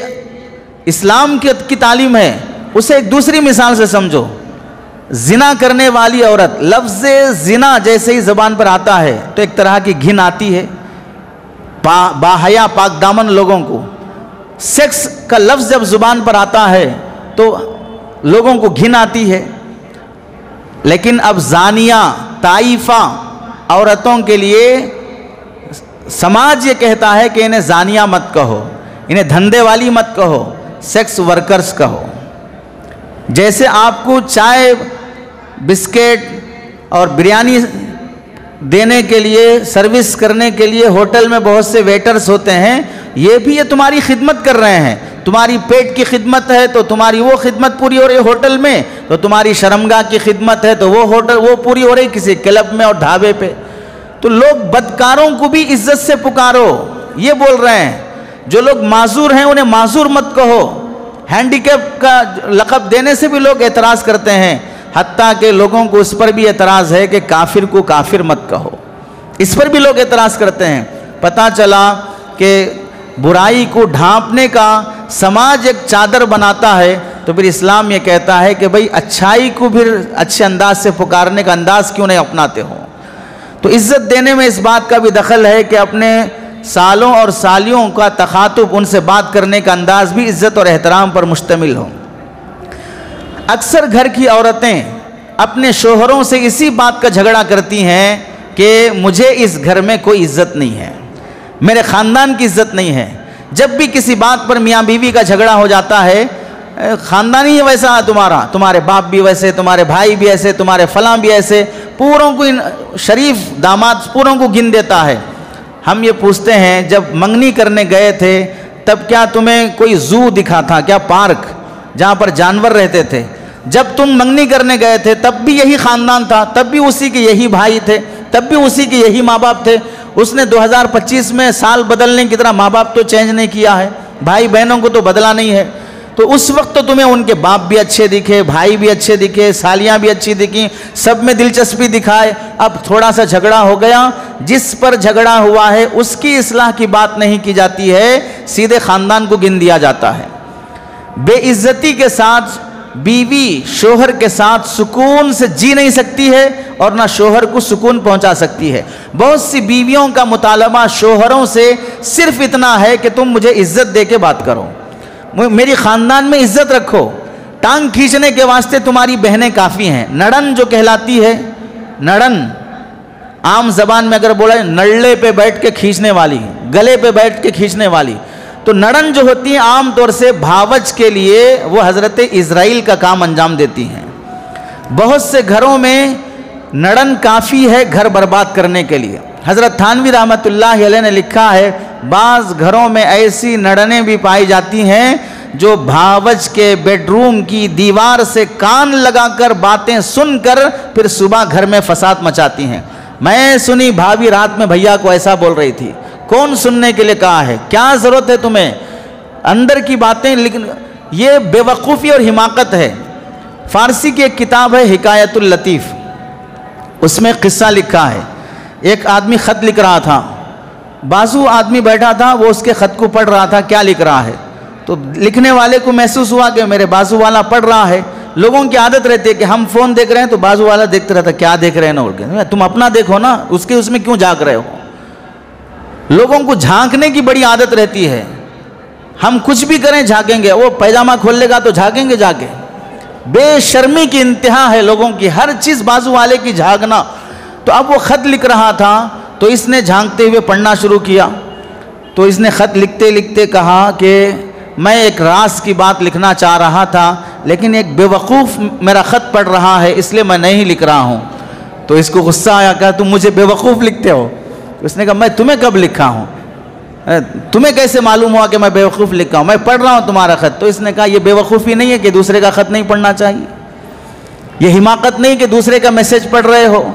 اسلام کی تعلیم ہے۔ اسے ایک دوسری مثال سے سمجھو، زنا کرنے والی عورت، لفظ زنا جیسے ہی زبان پر آتا ہے تو ایک طرح کی گھن آتی ہے باحیا پاک دامن لوگوں کو۔ سیکس کا لفظ جب زبان پر آتا ہے تو لوگوں کو گھن آتی ہے۔ لیکن اب زانیہ طائفہ عورتوں کے لیے سماج یہ کہتا ہے کہ انہیں زانیہ مت کہو، انہیں دھندے والی مت کہو، سیکس ورکرز کہو۔ جیسے آپ کو چائے بسکٹ اور بریانی دینے کے لیے، سروس کرنے کے لیے ہوٹل میں بہت سے ویٹرز ہوتے ہیں، یہ بھی یہ تمہاری خدمت کر رہے ہیں۔ تمہاری پیٹ کی خدمت ہے تو تمہاری وہ خدمت پوری ہو رہی ہے ہوٹل میں، تو تمہاری شرمگاہ کی خدمت ہے تو وہ پوری ہو رہی کسی کلب میں اور ڈھابے پہ۔ تو لوگ بدکاروں کو بھی عزت سے پکارو، یہ بول رہے ہیں۔ جو لوگ معذور ہیں انہیں معذور مت کہو۔ ہینڈی کیپ کا لقب دینے سے بھی لوگ اعتراض کرتے ہیں، حتیٰ کہ لوگوں کو اس پر بھی اعتراض ہے کہ کافر کو کافر مت کہو، اس پر بھی لوگ اعتراض کرتے ہیں۔ پتہ چلا کہ برائی کو ڈھانپنے کا سماج ایک چادر بناتا ہے، تو پھر اسلام یہ کہتا ہے کہ بھئی اچھائی کو پھر اچھے انداز سے پکارنے کا انداز کیوں نہیں اپناتے ہو۔ تو عزت دینے میں اس بات کا بھی دخل ہے کہ اپنے سالوں اور سالیوں کا تخاطب، ان سے بات کرنے کا انداز بھی عزت اور احترام پر مشتمل ہو۔ اکثر گھر کی عورتیں اپنے شوہروں سے اسی بات کا جھگڑا کرتی ہیں کہ مجھے اس گھر میں کوئی عزت نہیں ہے، میرے خاندان کی عزت نہیں ہے۔ جب بھی کسی بات پر میاں بیوی کا جھگڑا ہو جاتا ہے، خاندانی ہی ویسا ہے تمہارا، تمہارے باپ بھی ویسے، تمہارے بھائی بھی ایسے، تمہارے فلاں بھی ایسے، پوروں کو شریف داماد پوروں کو گن دیتا ہے۔ ہم یہ پوچھتے ہیں جب منگنی کرنے گئے تھے تب کیا تمہیں کوئی زو دکھا تھا کیا، پارک جہاں پر جانور رہتے تھے؟ جب تم منگنی کرنے گئے تھے تب بھی یہی خاندان تھا، تب بھی اسی کے یہی بھائی تھے، تب بھی اسی کے یہی ماں باپ تھے۔ اس نے 2025 میں سال بدلنے کی طرح ماں باپ تو چینج نہیں کیا ہے، بھائی بہنوں کو تو بدلا نہیں ہے۔ تو اس وقت تو تمہیں ان کے باپ بھی اچھے دکھے، بھائی بھی اچھے دکھے، سالیاں بھی اچھی دکھیں، سب میں دلچسپی دکھائے۔ اب تھوڑا سا جھگڑا ہو گیا، جس پر جھگڑا ہوا ہے اس کی اصلاح کی بات نہیں کی جاتی ہے، سیدھے خاندان کو گن دیا جاتا ہے۔ بے عزتی کے ساتھ بیوی شوہر کے ساتھ سکون سے جی نہیں سکتی ہے اور نہ شوہر کو سکون پہنچا سکتی ہے۔ بہت سی بیویوں کا مطالبہ شوہروں سے صرف اتنا ہے کہ تم مجھے عزت دے کے بات کرو، میری خاندان میں عزت رکھو، ٹانگ کھینچنے کے واسطے تمہاری بہنیں کافی ہیں۔ نڑن جو کہلاتی ہے، نڑن عام زبان میں اگر بولا نڑلے پہ بیٹھ کے کھینچنے والی، گلے پہ بیٹھ کے کھینچنے والی، تو نڑن جو ہوتی ہیں عام طور سے بھاوچ کے لیے وہ حضرت اسرائیل کا کام انجام دیتی ہیں۔ بہت سے گھروں میں نڑن کافی ہے گھر برباد کرنے کے لیے۔ حضرت تھانوی رحمۃ اللہ علیہ نے لکھا ہے بعض گھروں میں ایسی نڑنیں بھی پائی جاتی ہیں جو بھاوچ کے بیڈ روم کی دیوار سے کان لگا کر باتیں سن کر پھر صبح گھر میں فساد مچاتی ہیں۔ میں سنی بھابھی رات میں بھیا کو ایسا بول رہی تھی، کون سننے کے لیے کہا ہے، کیا ضرورت ہے تمہیں اندر کی باتیں، لیکن یہ بے وقوفی اور حماقت ہے۔ فارسی کی ایک کتاب ہے حکایت اللطیف، اس میں قصہ لکھا ہے۔ ایک آدمی خط لکھ رہا تھا، بازو آدمی بیٹھا تھا، وہ اس کے خط کو پڑھ رہا تھا کیا لکھ رہا ہے، تو لکھنے والے کو محسوس ہوا کہ میرے بازو والا پڑھ رہا ہے۔ لوگوں کی عادت رہتی ہے کہ ہم فون دیکھ رہے ہیں تو بازو والا دیکھتے رہتا ہے کیا دیکھ رہے ہیں نا، تم اپنا دیکھو نا، اس میں کیوں جھانک رہے ہو۔ لوگوں کو جھانکنے کی بڑی عادت رہتی ہے، ہم کچھ بھی کریں جھانکیں گے، وہ پیجامہ کھول لے گا تو جھانکیں گے جا کے۔ بے شرمی کی انتہا ہے لوگوں کی، ہر چیز بازو والے کی جھانکنا۔ تو اب وہ خط لکھ رہا تھا تو اس نے جھانکتے ہوئے پڑھنا شروع کیا، تو اس نے خط لکھتے لکھتے کہا کہ میں ایک راز کی بات لکھنا چاہ رہا تھا لیکن ایک بے وقوف میرا خط پڑھ رہا ہے اس لیے میں نہیں لکھ رہا ہوں۔ تو اس کو غصہ آیا، کہا تم مجھے بے وقوف لکھتے ہو؟ اس نے کہا میں تمہیں کب لکھا ہوں، تمہیں کیسے معلوم ہوا کہ میں بے وقوف لکھا ہوں، میں پڑھ رہا ہوں تمہارا خط۔ تو اس نے کہا یہ بے وقوفی نہیں ہے کہ دوسرے کا خط نہیں پڑھنا چاہیے، یہ حماقت نہیں کہ دوسرے کا میسج پڑھ رہے ہو۔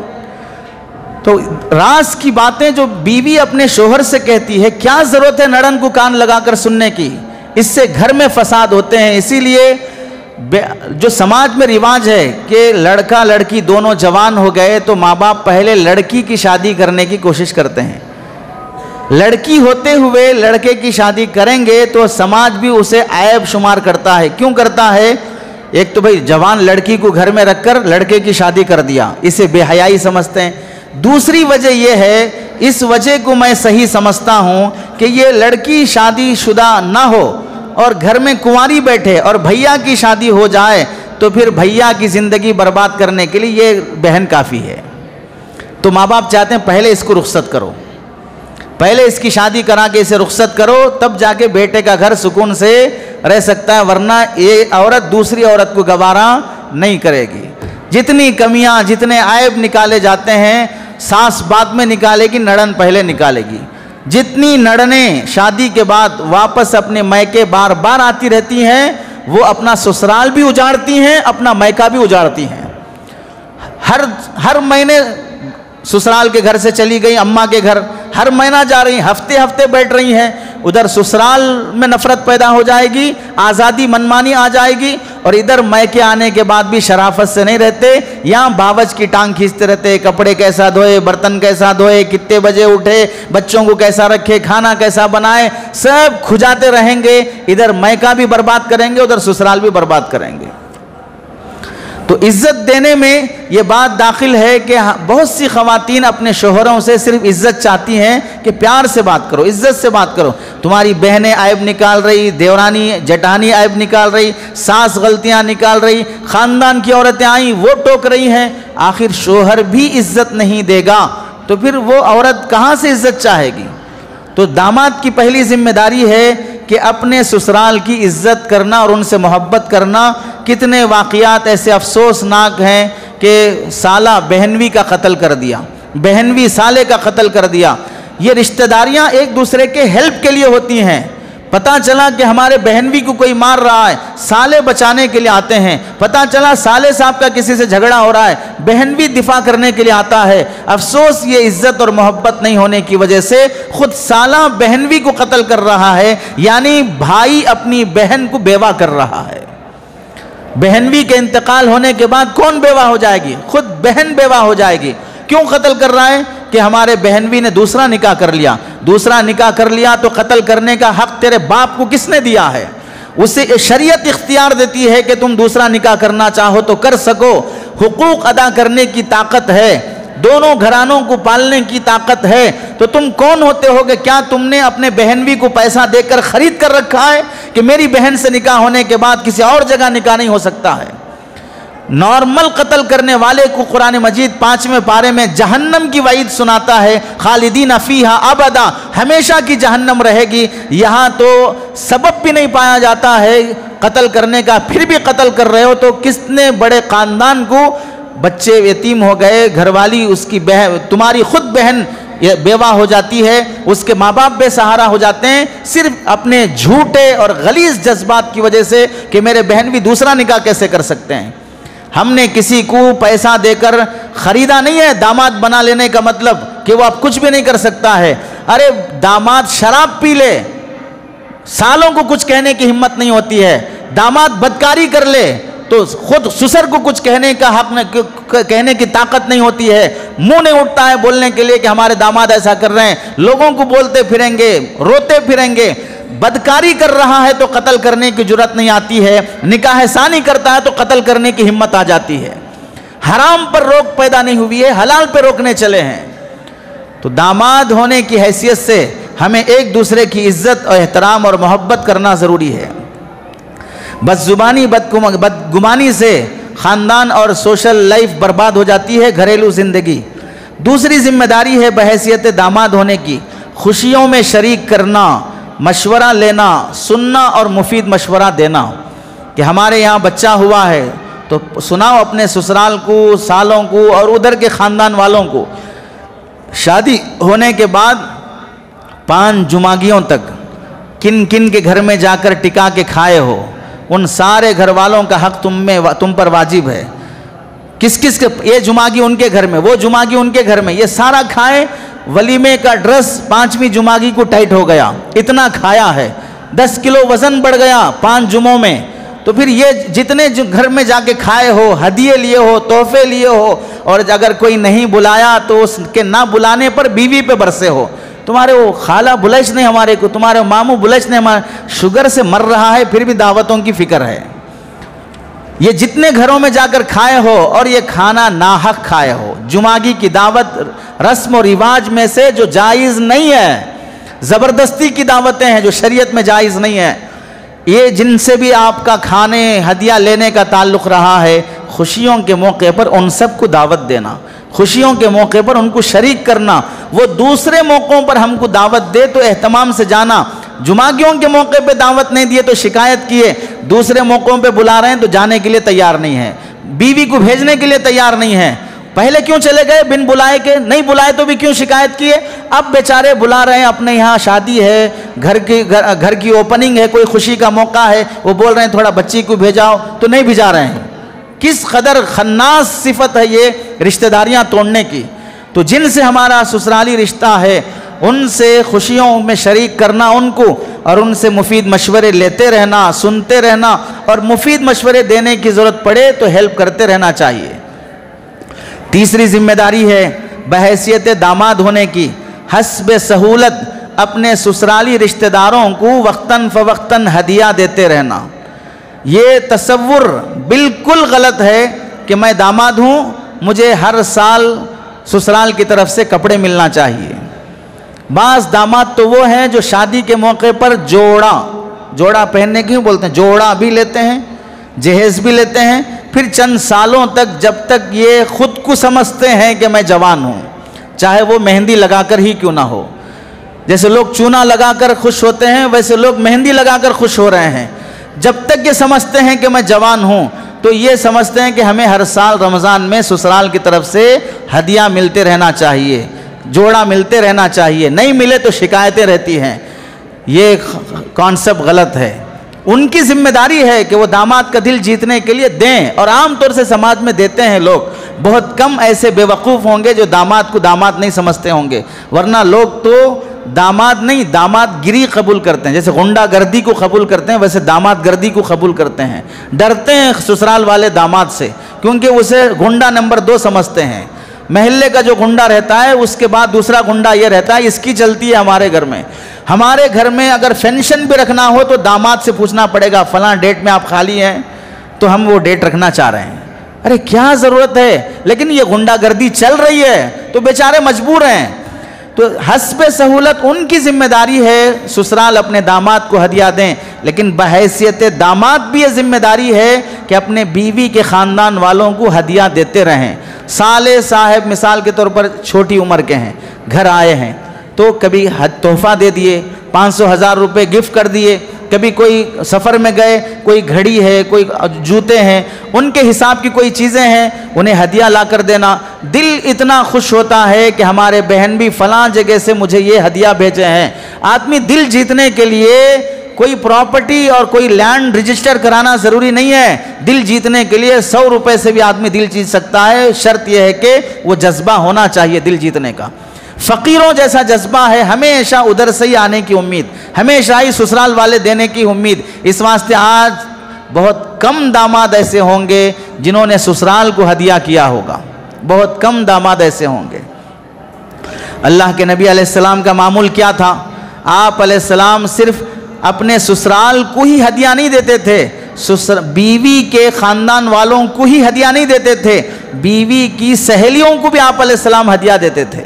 تو راز کی باتیں جو بیوی اپنے شوہر سے کہتی ہے، کیا ضرورت ہے نڑن کو کان لگا کر سننے کی، اس سے گھر میں فساد ہوتے ہیں۔ اسی لیے جو سماج میں رواج ہے کہ لڑکا لڑکی دونوں جوان ہو گئے تو ماں باپ پہلے لڑکی کی شادی کرنے کی کوشش کرتے ہیں، لڑکی ہوتے ہوئے لڑکے کی شادی کریں گے تو سماج بھی اسے عیب شمار کرتا ہے۔ کیوں کرتا ہے؟ ایک تو بھئی جوان لڑکی کو گھر میں رکھ کر لڑکے کی شادی کر دیا، اسے بے حیائی سمجھتے ہیں۔ دوسری وجہ یہ ہے، اس وجہ کو میں صحیح سمجھتا ہوں کہ یہ لڑکی شادی شدہ نہ ہو اور گھر میں کنواری بیٹھے اور بھیا کی شادی ہو جائے تو پھر بھیا کی زندگی برباد کرنے کے لیے یہ بہن کافی ہے۔ تو ماں باپ چاہتے ہیں پہلے اس کو رخصت کرو، پہلے اس کی شادی کرا کے اسے رخصت کرو، تب جا کے بیٹے کا گھر سکون سے رہ سکتا ہے، ورنہ یہ عورت دوسری عورت کو گوارا نہیں کرے گی۔ جتنی کمیاں جتنے عیب نکالے جاتے ہیں ساس بعد میں نکالے گی، نڑن پہلے نکالے گی۔ جتنی نڑنیں شادی کے بعد واپس اپنے میکے بار بار آتی رہتی ہیں وہ اپنا سسرال بھی اجاڑتی ہیں، اپنا میکہ بھی اجاڑتی ہیں۔ ہر مہینے سسرال کے گھر سے چلی گئی اماں کے گھر، ہر مہینہ جا رہی ہیں، ہفتے ہفتے بیٹھ رہی ہیں، ادھر سسرال میں نفرت پیدا ہو جائے گی، آزادی منمانی آ جائے گی، اور ادھر میکے آنے کے بعد بھی شرافت سے نہیں رہتے، یہاں باوچ کی ٹانگ کھینچتے رہتے، کپڑے کیسا دھوئے، برتن کیسا دھوئے، کتنے بجے اٹھے، بچوں کو کیسا رکھے، کھانا کیسا بنائے، سب کھجاتے رہیں گے، ادھر میکہ بھی برباد کریں گے، ادھر سسرال بھی برباد کریں گے۔ تو عزت دینے میں یہ بات داخل ہے کہ بہت سی خواتین اپنے شوہروں سے صرف عزت چاہتی ہیں کہ پیار سے بات کرو، عزت سے بات کرو۔ تمہاری بہنیں عیب نکال رہی، دیورانی جٹانی عیب نکال رہی، ساس غلطیاں نکال رہی، خاندان کی عورتیں آئیں وہ ٹوک رہی ہیں، آخر شوہر بھی عزت نہیں دے گا تو پھر وہ عورت کہاں سے عزت چاہے گی؟ تو داماد کی پہلی ذمہ داری ہے کہ اپنے سسرال کی عزت کرنا اور ان سے محبت کرنا. کتنے واقعات ایسے افسوسناک ہیں کہ سالہ بہنوی کا قتل کر دیا، بہنوی سالے کا قتل کر دیا. یہ رشتہ داریاں ایک دوسرے کے ہیلپ کے لیے ہوتی ہیں. پتہ چلا کہ ہمارے بہنوی کو کوئی مار رہا ہے، سالے بچانے کے لیے آتے ہیں. پتہ چلا سالے صاحب کا کسی سے جھگڑا ہو رہا ہے، بہنوی دفاع کرنے کے لیے آتا ہے. افسوس یہ عزت اور محبت نہیں ہونے کی وجہ سے خود سالہ بہنوی کو قتل کر رہا ہے، یعنی بھائی اپنی بہن کو بیوہ کر رہا ہے. بہنوی کے انتقال ہونے کے بعد کون بیوہ ہو جائے گی؟ خود بہن بیوہ ہو جائے گی. کیوں قتل کر رہا ہے؟ کہ ہمارے بہنوی نے دوسرا نکاح کر لیا. دوسرا نکاح کر لیا تو قتل کرنے کا حق تیرے باپ کو کس نے دیا ہے؟ اسے شریعت اختیار دیتی ہے کہ تم دوسرا نکاح کرنا چاہو تو کر سکو. حقوق ادا کرنے کی طاقت ہے، دونوں گھرانوں کو پالنے کی طاقت ہے. تو تم کون ہوتے ہو کہ کیا تم نے اپنے بہنوی کو پیسہ دے کر خرید کر رکھا ہے کہ میری بہن سے نکاح ہونے کے بعد کسی اور جگہ نکاح نہیں ہو سکتا ہے؟ نارمل قتل کرنے والے کو قرآن مجید 5ویں پارے میں جہنم کی وعید سناتا ہے، خالدین فیہا ابدا، ہمیشہ کی جہنم رہے گی. یہاں تو سبب بھی نہیں پایا جاتا ہے قتل کرنے کا، پھر بھی قتل کر رہے ہو. تو کتنے بڑے خاندان کو بچے یتیم ہو گئے، گھر والی اس کی بہن، تمہاری خود بہن بیوہ ہو جاتی ہے، اس کے ماں باپ بے سہارا ہو جاتے ہیں صرف اپنے جھوٹے اور غلیظ جذبات کی وجہ سے کہ میرے بہن بھی دوسرا نکاح کیسے کر سکتے ہیں. ہم نے کسی کو پیسہ دے کر خریدا نہیں ہے. داماد بنا لینے کا مطلب کہ وہ اب کچھ بھی نہیں کر سکتا ہے. ارے داماد شراب پی لے، سالوں کو کچھ کہنے کی ہمت نہیں ہوتی ہے. داماد بدکاری کر لے تو خود سسر کو کچھ کہنے کا حق کہنے کی طاقت نہیں ہوتی ہے. منہ نہیں اٹھتا ہے بولنے کے لیے کہ ہمارے داماد ایسا کر رہے ہیں. لوگوں کو بولتے پھریں گے، روتے پھریں گے. بدکاری کر رہا ہے تو قتل کرنے کی جرات نہیں آتی ہے. نکاح ثانی کرتا ہے تو قتل کرنے کی ہمت آ جاتی ہے. حرام پر روک پیدا نہیں ہوئی ہے، حلال پہ روکنے چلے ہیں. تو داماد ہونے کی حیثیت سے ہمیں ایک دوسرے کی عزت اور احترام اور محبت کرنا ضروری ہے. بد زبانی بدگمانی سے خاندان اور سوشل لائف برباد ہو جاتی ہے، گھریلو زندگی. دوسری ذمہ داری ہے بحیثیت داماد ہونے کی، خوشیوں میں شریک کرنا، مشورہ لینا، سننا اور مفید مشورہ دینا. کہ ہمارے یہاں بچہ ہوا ہے تو سناؤ اپنے سسرال کو، سالوں کو اور ادھر کے خاندان والوں کو. شادی ہونے کے بعد 5 جمعگیوں تک کن کن کے گھر میں جا کر ٹکا کے کھائے ہو، ان سارے گھر والوں کا حق تم پر واجب ہے. کس کس کے، یہ جمعگی ان کے گھر میں، وہ جمعگی ان کے گھر میں، یہ سارا کھائے. ولیمے کا ڈریس 5ویں جمعگی کو ٹائٹ ہو گیا، اتنا کھایا ہے، 10 کلو وزن بڑھ گیا 5 جمعوں میں. تو پھر یہ جتنے گھر میں جا کے کھائے ہو، ہدیے لیے ہو، تحفے لیے ہو، اور اگر کوئی نہیں بلایا تو اس کے نہ بلانے پر بیوی پہ برسے ہو. تمہارے وہ خالہ بلش نے ہمارے کو، تمہارے ماموں بلش نے ہمارے شوگر سے مر رہا ہے، پھر بھی دعوتوں کی فکر ہے. یہ جتنے گھروں میں جا کر کھائے ہو اور یہ کھانا ناحق کھائے ہو. جمعگی کی دعوت رسم و رواج میں سے جو جائز نہیں ہے، زبردستی کی دعوتیں ہیں جو شریعت میں جائز نہیں ہے. یہ جن سے بھی آپ کا کھانے ہدیہ لینے کا تعلق رہا ہے، خوشیوں کے موقع پر ان سب کو دعوت دینا، خوشیوں کے موقع پر ان کو شریک کرنا. وہ دوسرے موقعوں پر ہم کو دعوت دے تو اہتمام سے جانا. جمعگیوں کے موقع پہ دعوت نہیں دیے تو شکایت کیے، دوسرے موقعوں پہ بلا رہے ہیں تو جانے کے لیے تیار نہیں ہے، بیوی کو بھیجنے کے لیے تیار نہیں ہے. پہلے کیوں چلے گئے بن بلائے کے؟ نہیں بلائے تو بھی کیوں شکایت کیے؟ اب بیچارے بلا رہے ہیں، اپنے یہاں شادی ہے، گھر کی اوپننگ ہے، کوئی خوشی کا موقع ہے، وہ بول رہے ہیں تھوڑا بچی کو بھیجاؤ تو نہیں بھیجا رہے ہیں. کس قدر خناس صفت ہے یہ رشتہ داریاں توڑنے کی. تو جن سے ہمارا سسرالی رشتہ ہے ان سے خوشیوں میں شریک کرنا ان کو، اور ان سے مفید مشورے لیتے رہنا، سنتے رہنا، اور مفید مشورے دینے کی ضرورت پڑے تو ہیلپ کرتے رہنا چاہیے. تیسری ذمہ داری ہے بحیثیت داماد ہونے کی، حسب سہولت اپنے سسرالی رشتہ داروں کو وقتاً فوقتاً ہدیہ دیتے رہنا. یہ تصور بالکل غلط ہے کہ میں داماد ہوں، مجھے ہر سال سسرال کی طرف سے کپڑے ملنا چاہیے. بعض داماد تو وہ ہیں جو شادی کے موقع پر جوڑا پہننے کیوں بولتے ہیں، جوڑا بھی لیتے ہیں، جہیز بھی لیتے ہیں، پھر چند سالوں تک جب تک یہ خود کو سمجھتے ہیں کہ میں جوان ہوں، چاہے وہ مہندی لگا کر ہی کیوں نہ ہو، جیسے لوگ چونا لگا کر خوش ہوتے ہیں ویسے لوگ مہندی لگا کر خوش ہو رہے ہیں. جب تک یہ سمجھتے ہیں کہ میں جوان ہوں تو یہ سمجھتے ہیں کہ ہمیں ہر سال رمضان میں سسرال کی طرف سے ہدیہ ملتے رہنا چاہیے, جوڑا ملتے رہنا چاہیے, نہیں ملے تو شکایتیں رہتی ہیں. یہ کانسیپٹ غلط ہے. ان کی ذمہ داری ہے کہ وہ داماد کا دل جیتنے کے لیے دیں, اور عام طور سے سماج میں دیتے ہیں لوگ. بہت کم ایسے بے وقوف ہوں گے جو داماد کو داماد نہیں سمجھتے ہوں گے, ورنہ لوگ تو داماد نہیں داماد گری قبول کرتے ہیں. جیسے غنڈہ گردی کو قبول کرتے ہیں ویسے داماد گردی کو قبول کرتے ہیں. ڈرتے ہیں سسرال والے داماد سے کیونکہ اسے غنڈہ نمبر 2 سمجھتے ہیں. محلے کا جو غنڈہ رہتا ہے اس کے بعد دوسرا غنڈہ یہ رہتا ہے اس کی چلتی ہے ہمارے گھر میں. ہمارے گھر میں اگر فینشن بھی رکھنا ہو تو داماد سے پوچھنا پڑے گا فلاں ڈیٹ میں آپ خالی ہیں تو ہم وہ ڈیٹ رکھنا چاہ رہے ہیں. ارے کیا ضرورت ہے, لیکن یہ غنڈہ گردی چل رہی ہے تو بیچارے مجبور ہیں. تو حسب سہولت ان کی ذمہ داری ہے سسرال اپنے داماد کو ہدیہ دیں, لیکن بحیثیت داماد بھی یہ ذمہ داری ہے کہ اپنے بیوی کے خاندان والوں کو ہدیہ دیتے رہیں. سالے صاحب مثال کے طور پر چھوٹی عمر کے ہیں, گھر آئے ہیں تو کبھی تحفہ دے دیے, 500,000 روپے گفٹ کر دیے, کبھی کوئی سفر میں گئے, کوئی گھڑی ہے, کوئی جوتے ہیں, ان کے حساب کی کوئی چیزیں ہیں, انہیں ہدیہ لا کر دینا. دل اتنا خوش ہوتا ہے کہ ہمارے بہن بھی فلاں جگہ سے مجھے یہ ہدیہ بھیجے ہیں. آدمی دل جیتنے کے لیے کوئی پراپرٹی اور کوئی لینڈ رجسٹر کرانا ضروری نہیں ہے. دل جیتنے کے لیے 100 روپے سے بھی آدمی دل جیت سکتا ہے. شرط یہ ہے کہ وہ جذبہ ہونا چاہیے دل جیتنے کا. فقیروں جیسا جذبہ ہے, ہمیشہ ادھر سے ہی آنے کی امید, ہمیشہ ہی سسرال والے دینے کی امید. اس واسطے آج بہت کم داماد ایسے ہوں گے جنہوں نے سسرال کو ہدیہ کیا ہوگا, بہت کم داماد ایسے ہوں گے. اللہ کے نبی علیہ السلام کا معمول کیا تھا؟ آپ علیہ السلام صرف اپنے سسرال کو ہی ہدیہ نہیں دیتے تھے, بیوی کے خاندان والوں کو ہی ہدیہ نہیں دیتے تھے, بیوی کی سہیلیوں کو بھی آپ علیہ السلام ہدیہ دیتے تھے.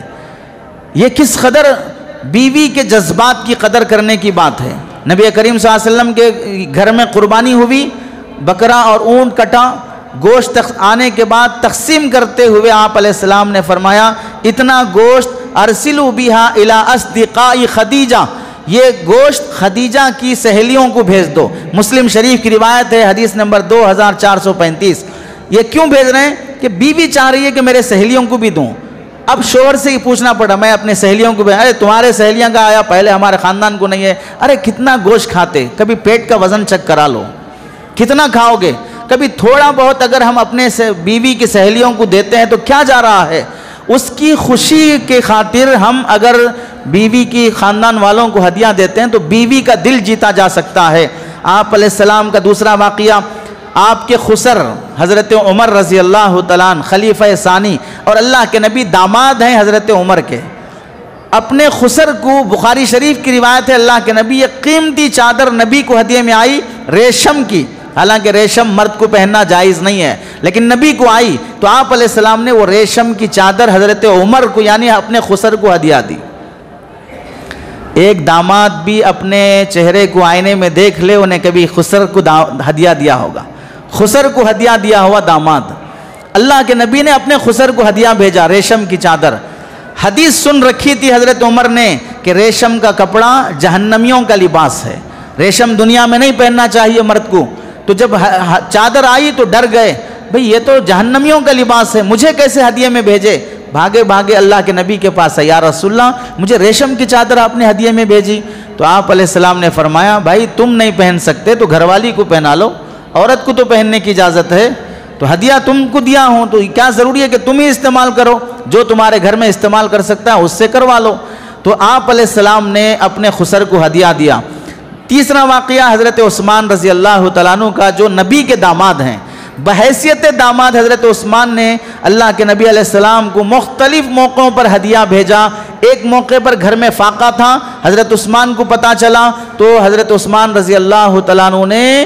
یہ کس قدر بیوی کے جذبات کی قدر کرنے کی بات ہے. نبی کریم صلی اللہ علیہ وسلم کے گھر میں قربانی ہوئی, بکرا اور اونٹ کٹا, گوشت آنے کے بعد تقسیم کرتے ہوئے آپ علیہ السلام نے فرمایا اتنا گوشت ارسلوا بہا الی اصدقاء خدیجہ, یہ گوشت خدیجہ کی سہیلیوں کو بھیج دو. مسلم شریف کی روایت ہے, حدیث نمبر 2435. یہ کیوں بھیج رہے ہیں؟ کہ بیوی چاہ رہی ہے کہ میرے سہیلیوں کو بھی دوں. اب شوہر سے ہی پوچھنا پڑا, میں اپنے سہیلیوں کو بھی, ارے تمہارے سہیلیاں کا آیا, پہلے ہمارے خاندان کو نہیں ہے. ارے کتنا گوشت کھاتے, کبھی پیٹ کا وزن چیک کرا لو, کتنا کھاؤ گے؟ کبھی تھوڑا بہت اگر ہم اپنے بیوی کی سہیلیوں کو دیتے ہیں تو کیا جا رہا ہے؟ اس کی خوشی کے خاطر ہم اگر بیوی کی خاندان والوں کو ہدیہ دیتے ہیں تو بیوی کا دل جیتا جا سکتا ہے. آپ علیہ السلام کا دوسرا واقعہ, آپ کے خسر حضرت عمر رضی اللہ تعالیٰ عنہ خلیفہ ثانی اور اللہ کے نبی داماد ہیں حضرت عمر کے. اپنے خسر کو, بخاری شریف کی روایت ہے, اللہ کے نبی ایک قیمتی چادر نبی کو ہدیے میں آئی ریشم کی, حالانکہ ریشم مرد کو پہننا جائز نہیں ہے, لیکن نبی کو آئی تو آپ علیہ السلام نے وہ ریشم کی چادر حضرت عمر کو یعنی اپنے خسر کو ہدیہ دی. ایک داماد بھی اپنے چہرے کو آئینے میں دیکھ لے, انہیں کبھی خسر کو ہدیہ دیا ہوگا, خسر کو ہدیہ دیا ہوا داماد. اللہ کے نبی نے اپنے خسر کو ہدیہ بھیجا ریشم کی چادر. حدیث سن رکھی تھی حضرت عمر نے کہ ریشم کا کپڑا جہنمیوں کا لباس ہے, ریشم دنیا میں نہیں پہننا چاہیے مرد کو. تو جب چادر آئی تو ڈر گئے, بھئی یہ تو جہنمیوں کا لباس ہے, مجھے کیسے ہدیے میں بھیجے؟ بھاگے بھاگے اللہ کے نبی کے پاس ہے, یا رسول اللہ مجھے ریشم کی چادر آپ نے ہدیے میں بھیجی. تو آپ علیہ السلام نے فرمایا, بھائی تم نہیں پہن سکتے تو گھر والی کو پہنا لو, عورت کو تو پہننے کی اجازت ہے, تو ہدیہ تم کو دیا ہوں تو کیا ضروری ہے کہ تم ہی استعمال کرو, جو تمہارے گھر میں استعمال کر سکتا ہے اس سے کروا لو. تو آپ علیہ السلام نے اپنے خسر کو ہدیہ دیا. تیسرا واقعہ حضرت عثمان رضی اللہ تعالیٰ عنہ کا, جو نبی کے داماد ہیں. بحیثیت داماد حضرت عثمان نے اللہ کے نبی علیہ السلام کو مختلف موقعوں پر ہدیہ بھیجا. ایک موقع پر گھر میں فاقہ تھا, حضرت عثمان کو پتہ چلا تو حضرت عثمان رضی اللہ تعالیٰ عنہ نے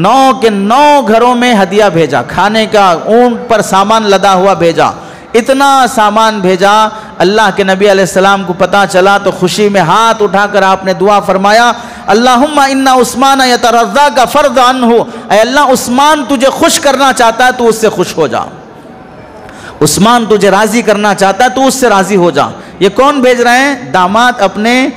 9 کے 9 گھروں میں ہدیہ بھیجا, کھانے کا, اونٹ پر سامان لدا ہوا بھیجا, اتنا سامان بھیجا. اللہ کے نبی علیہ السلام کو پتہ چلا تو خوشی میں ہاتھ اٹھا کر آپ نے دعا فرمایا, اللہم ان عثمان یترضاک فرض عنہ, اے اللہ عثمان تجھے خوش کرنا چاہتا ہے تو اس سے خوش ہو جا, عثمان تجھے راضی کرنا چاہتا ہے تو اس سے راضی ہو جا. یہ کون بھیج رہے ہیں؟ داماد اپنے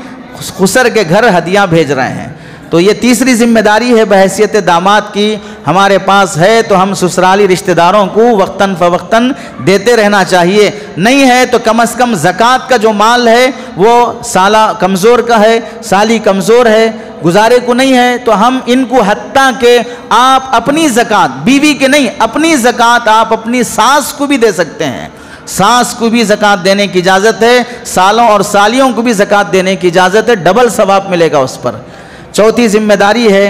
خسر کے گھر ہدیہ بھیج رہے ہیں. تو یہ تیسری ذمہ داری ہے بحیثیت داماد کی، ہمارے پاس ہے تو ہم سسرالی رشتہ داروں کو وقتاً فوقتاً دیتے رہنا چاہیے. نہیں ہے تو کم از کم زکوٰۃ کا جو مال ہے وہ سالہ کمزور کا ہے، سالی کمزور ہے، گزارے کو نہیں ہے، تو ہم ان کو حتیٰ کہ آپ اپنی زکوٰۃ، بیوی کے نہیں، اپنی زکوٰۃ آپ اپنی ساس کو بھی دے سکتے ہیں. ساس کو بھی زکوٰۃ دینے کی اجازت ہے، سالوں اور سالیوں کو بھی زکوٰۃ دینے کی اجازت ہے، ڈبل ثواب ملے گا اس پر. چوتھی ذمہ داری ہے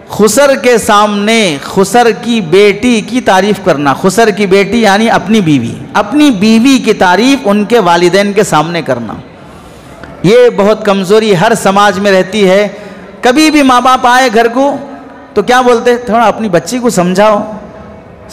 خسر کے سامنے خسر کی بیٹی کی تعریف کرنا. خسر کی بیٹی یعنی اپنی بیوی کی تعریف ان کے والدین کے سامنے کرنا. یہ بہت کمزوری ہر سماج میں رہتی ہے. کبھی بھی ماں باپ آئے گھر کو تو کیا بولتے؟ تھوڑا اپنی بچی کو سمجھاؤ،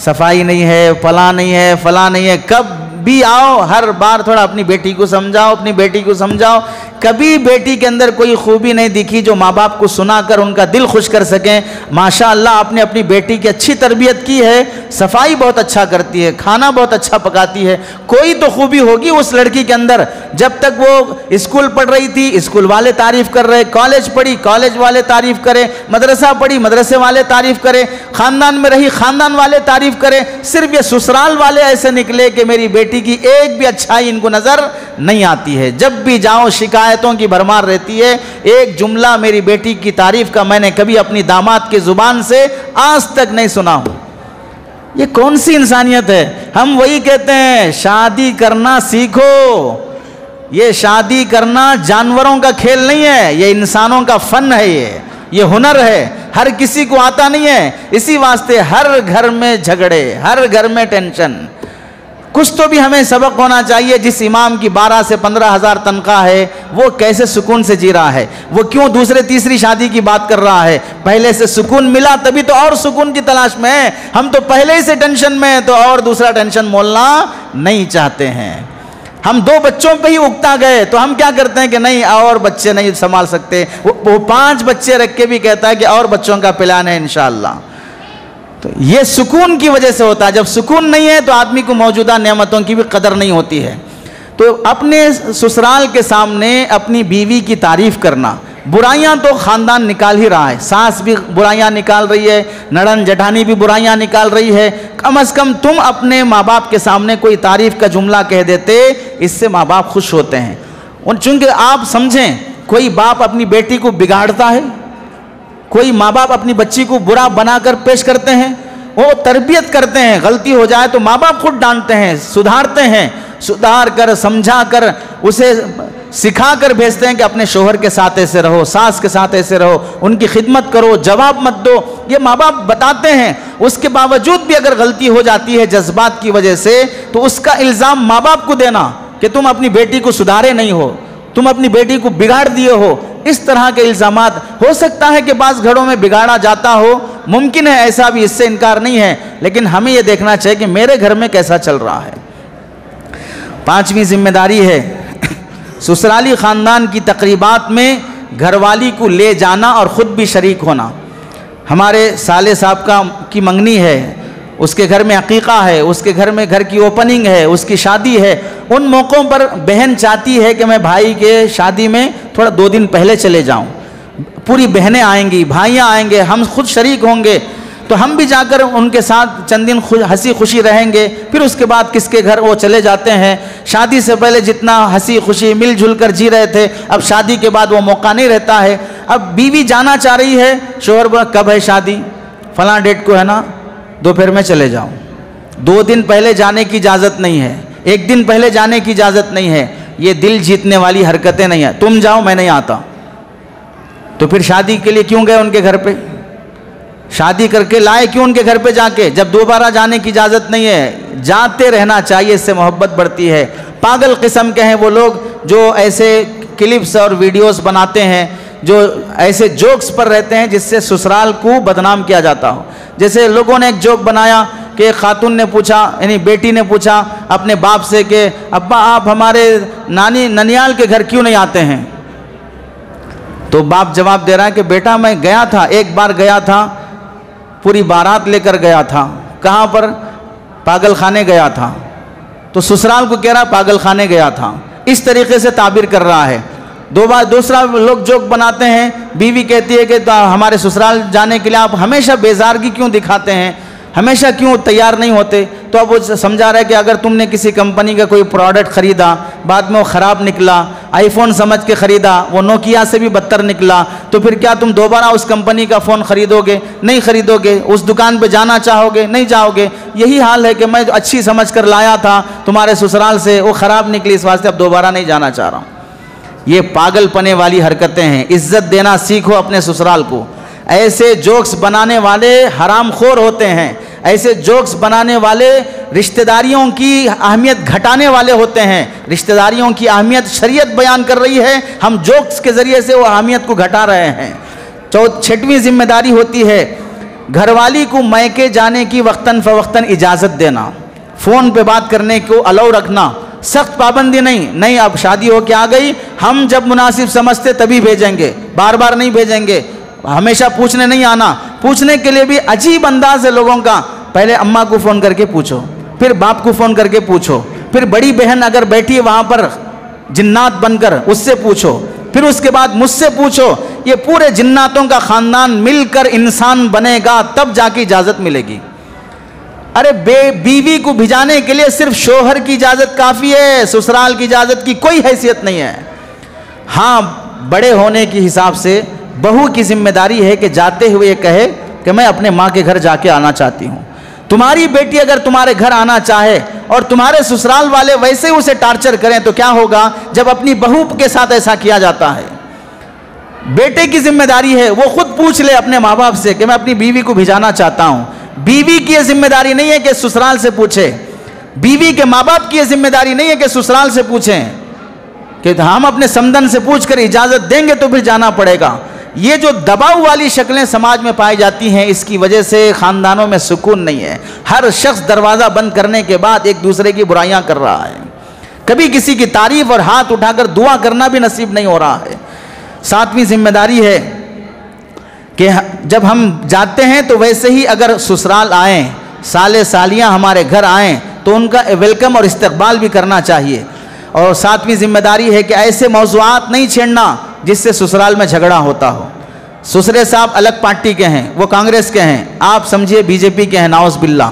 صفائی نہیں ہے، فلاں نہیں ہے. کب بھی آؤ ہر بار تھوڑا اپنی بیٹی کو سمجھاؤ. کبھی بیٹی کے اندر کوئی خوبی نہیں دکھی جو ماں باپ کو سنا کر ان کا دل خوش کر سکیں. ماشاءاللہ آپ نے اپنی بیٹی کی اچھی تربیت کی ہے، صفائی بہت اچھا کرتی ہے، کھانا بہت اچھا پکاتی ہے. کوئی تو خوبی ہوگی اس لڑکی کے اندر. جب تک وہ اسکول پڑھ رہی تھی اسکول والے تعریف کر رہے، کالج پڑھی کالج والے تعریف کرے، مدرسہ پڑھی مدرسے والے تعریف کرے، خاندان میں رہی خاندان والے تعریف کرے. صرف یہ سسرال والے ایسے نکلے کہ میری بیٹی کی ایک بھی اچھائی ان کو نظر نہیں آتی ہے. جب بھی جاؤ شکایتوں کی بھرمار رہتی ہے. ایک جملہ میری بیٹی کی تعریف کا میں نے کبھی اپنی داماد کی زبان سے آج تک نہیں سنا ہوں. یہ کون سی انسانیت ہے؟ ہم وہی کہتے ہیں شادی کرنا سیکھو. یہ شادی کرنا جانوروں کا کھیل نہیں ہے، یہ انسانوں کا فن ہے، یہ ہنر ہے. ہر کسی کو آتا نہیں ہے. اسی واسطے ہر گھر میں جھگڑے، ہر گھر میں ٹینشن. کچھ تو بھی ہمیں سبق ہونا چاہیے. جس امام کی 12 سے 15 ہزار تنخواہ ہے وہ کیسے سکون سے جی رہا ہے؟ وہ کیوں دوسرے تیسری شادی کی بات کر رہا ہے؟ پہلے سے سکون ملا تبھی تو اور سکون کی تلاش میں ہے. ہم تو پہلے ہی سے ٹینشن میں ہیں تو اور دوسرا ٹینشن مولنا نہیں چاہتے ہیں. ہم 2 بچوں پہ ہی اکتا گئے تو ہم کیا کرتے ہیں کہ نہیں اور بچے نہیں سنبھال سکتے. وہ 5 بچے رکھ کے بھی کہتا ہے کہ اور بچوں کا پلان ہے انشاءاللہ. تو یہ سکون کی وجہ سے ہوتا ہے. جب سکون نہیں ہے تو آدمی کو موجودہ نعمتوں کی بھی قدر نہیں ہوتی ہے. تو اپنے سسرال کے سامنے اپنی بیوی کی تعریف کرنا. برائیاں تو خاندان نکال ہی رہا ہے، ساس بھی برائیاں نکال رہی ہے، نڑن جٹھانی بھی برائیاں نکال رہی ہے. کم از کم تم اپنے ماں باپ کے سامنے کوئی تعریف کا جملہ کہہ دیتے، اس سے ماں باپ خوش ہوتے ہیں. چونکہ آپ سمجھیں کوئی باپ اپنی بیٹی کو بگاڑتا ہے، کوئی ماں باپ اپنی بچی کو برا بنا کر پیش کرتے ہیں، وہ تربیت کرتے ہیں. غلطی ہو جائے تو ماں باپ خود ڈانٹتے ہیں، سدھارتے ہیں، سدھار کر سمجھا کر اسے سکھا کر بھیجتے ہیں کہ اپنے شوہر کے ساتھ ایسے رہو، ساس کے ساتھ ایسے رہو، ان کی خدمت کرو، جواب مت دو. یہ ماں باپ بتاتے ہیں. اس کے باوجود بھی اگر غلطی ہو جاتی ہے جذبات کی وجہ سے تو اس کا الزام ماں باپ کو دینا کہ تم اپنی بیٹی کو سدھارے نہیں ہو، تم اپنی بیٹی کو بگاڑ دیے ہو، اس طرح کے الزامات. ہو سکتا ہے کہ بعض گھروں میں بگاڑا جاتا ہو، ممکن ہے ایسا بھی، اس سے انکار نہیں ہے، لیکن ہمیں یہ دیکھنا چاہیے کہ میرے گھر میں کیسا چل رہا ہے. 5ویں ذمہ داری ہے سسرالی خاندان کی تقریبات میں گھر والی کو لے جانا اور خود بھی شریک ہونا. ہمارے سالے صاحب کی منگنی ہے، اس کے گھر میں عقیقہ ہے، اس کے گھر میں گھر کی اوپننگ ہے، اس کی شادی ہے. ان موقعوں پر بہن چاہتی ہے کہ میں بھائی کے شادی میں تھوڑا 2 دن پہلے چلے جاؤں. پوری بہنیں آئیں گی، بھائیاں آئیں گے، ہم خود شریک ہوں گے، تو ہم بھی جا کر ان کے ساتھ چند دن ہنسی خوشی رہیں گے. پھر اس کے بعد کس کے گھر وہ چلے جاتے ہیں. شادی سے پہلے جتنا ہنسی خوشی مل جل کر جی رہے تھے، اب شادی کے بعد وہ موقع نہیں رہتا ہے. اب بیوی جانا چاہ رہی ہے، شوہر بولا کب ہے شادی؟ فلاں ڈیٹ کو ہے نا، دوپہر میں چلے جاؤں. 2 دن پہلے جانے کی اجازت نہیں ہے، 1 دن پہلے جانے کی اجازت نہیں ہے. یہ دل جیتنے والی حرکتیں نہیں ہیں. تم جاؤ میں نہیں آتا. تو پھر شادی کے لیے کیوں گئے ان کے گھر پہ؟ شادی کر کے لائے کیوں ان کے گھر پہ جا کے، جب دوبارہ جانے کی اجازت نہیں ہے؟ جاتے رہنا چاہیے، اس سے محبت بڑھتی ہے. پاگل قسم کے ہیں وہ لوگ جو ایسے کلپس اور ویڈیوز بناتے ہیں، جو ایسے جوکس پر رہتے ہیں جس سے سسرال کو بدنام کیا جاتا ہو. جیسے لوگوں نے ایک جوک بنایا کہ ایک خاتون نے پوچھا، یعنی بیٹی نے پوچھا اپنے باپ سے کہ ابا آپ ہمارے ننیال کے گھر کیوں نہیں آتے ہیں؟ تو باپ جواب دے رہا ہے کہ بیٹا میں گیا تھا، ایک بار گیا تھا، پوری بارات لے کر گیا تھا. کہاں پر؟ پاگل خانے گیا تھا. تو سسرال کو کہہ رہا پاگل خانے گیا تھا. اس طریقے سے تعبیر کر رہا ہے۔ دوسرا لوگ جوک بناتے ہیں، بیوی کہتی ہے کہ ہمارے سسرال جانے کے لیے آپ ہمیشہ بیزارگی کیوں دکھاتے ہیں، ہمیشہ کیوں تیار نہیں ہوتے؟ تو اب وہ سمجھا رہا ہے کہ اگر تم نے کسی کمپنی کا کوئی پروڈکٹ خریدا، بعد میں وہ خراب نکلا، آئی فون سمجھ کے خریدا، وہ نوکیا سے بھی بدتر نکلا، تو پھر کیا تم دوبارہ اس کمپنی کا فون خریدو گے؟ نہیں خریدو گے۔ اس دکان پہ جانا چاہو گے؟ نہیں جاؤ گے۔ یہی حال ہے کہ میں اچھی سمجھ کر لایا تھا تمہارے سسرال سے، وہ خراب نکلی، اس واسطے اب دوبارہ نہیں جانا چاہ رہا ہوں۔ یہ پاگل پنے والی حرکتیں ہیں۔ عزت دینا سیکھو اپنے سسرال کو۔ ایسے جوکس بنانے والے حرام خور ہوتے ہیں، ایسے جوکس بنانے والے رشتہ داریوں کی اہمیت گھٹانے والے ہوتے ہیں۔ رشتہ داریوں کی اہمیت شریعت بیان کر رہی ہے، ہم جوکس کے ذریعے سے وہ اہمیت کو گھٹا رہے ہیں۔ چھٹویں ذمہ داری ہوتی ہے گھر والی کو میکے جانے کی وقتاً فوقتاً اجازت دینا، فون پہ بات کرنے کو الاؤ رکھنا، سخت پابندی نہیں اب شادی ہو کے آ گئی، ہم جب مناسب سمجھتے تبھی بھیجیں گے، بار بار نہیں بھیجیں گے، ہمیشہ پوچھنے نہیں آنا۔ پوچھنے کے لیے بھی عجیب انداز ہے لوگوں کا، پہلے اماں کو فون کر کے پوچھو، پھر باپ کو فون کر کے پوچھو، پھر بڑی بہن اگر بیٹھی ہے وہاں پر جنات بن کر اس سے پوچھو، پھر اس کے بعد مجھ سے پوچھو۔ یہ پورے جناتوں کا خاندان مل کر انسان بنے گا تب جا کے اجازت ملے گی۔ ارے بیوی کو بھجانے کے لیے صرف شوہر کی اجازت کافی ہے، سسرال کی اجازت کی کوئی حیثیت نہیں ہے۔ ہاں بڑے ہونے کے حساب سے بہو کی ذمہ داری ہے کہ جاتے ہوئے یہ کہے کہ میں اپنے ماں کے گھر جا کے آنا چاہتی ہوں۔ تمہاری بیٹی اگر تمہارے گھر آنا چاہے اور تمہارے سسرال والے ویسے اسے ٹارچر کریں تو کیا ہوگا جب اپنی بہو کے ساتھ ایسا کیا جاتا ہے؟ بیٹے کی ذمہ داری ہے وہ خود پوچھ لے اپنے ماں باپ سے کہ میں اپنی بیوی کو بھجانا چاہتا ہوں۔ بیوی کی یہ ذمہ داری نہیں ہے کہ سسرال سے پوچھے، بیوی کے ماں باپ کی یہ ذمہ داری نہیں ہے کہ سسرال سے پوچھیں کہ ہم اپنے سمدن سے پوچھ کر اجازت دیں گے تو پھر جانا پڑے گا۔ یہ جو دباؤ والی شکلیں سماج میں پائی جاتی ہیں، اس کی وجہ سے خاندانوں میں سکون نہیں ہے۔ ہر شخص دروازہ بند کرنے کے بعد ایک دوسرے کی برائیاں کر رہا ہے، کبھی کسی کی تعریف اور ہاتھ اٹھا کر دعا کرنا بھی نصیب نہیں ہو رہا ہے۔ ساتویں ذمہ داری ہے کہ جب ہم جاتے ہیں تو ویسے ہی اگر سسرال آئیں، سالے سالیاں ہمارے گھر آئیں تو ان کا ویلکم اور استقبال بھی کرنا چاہیے۔ اور ساتویں ذمہ داری ہے کہ ایسے موضوعات نہیں چھیڑنا جس سے سسرال میں جھگڑا ہوتا ہو۔ سسرے صاحب الگ پارٹی کے ہیں، وہ کانگریس کے ہیں، آپ سمجھیے بی جے پی کے ہیں، نعوذ باللہ،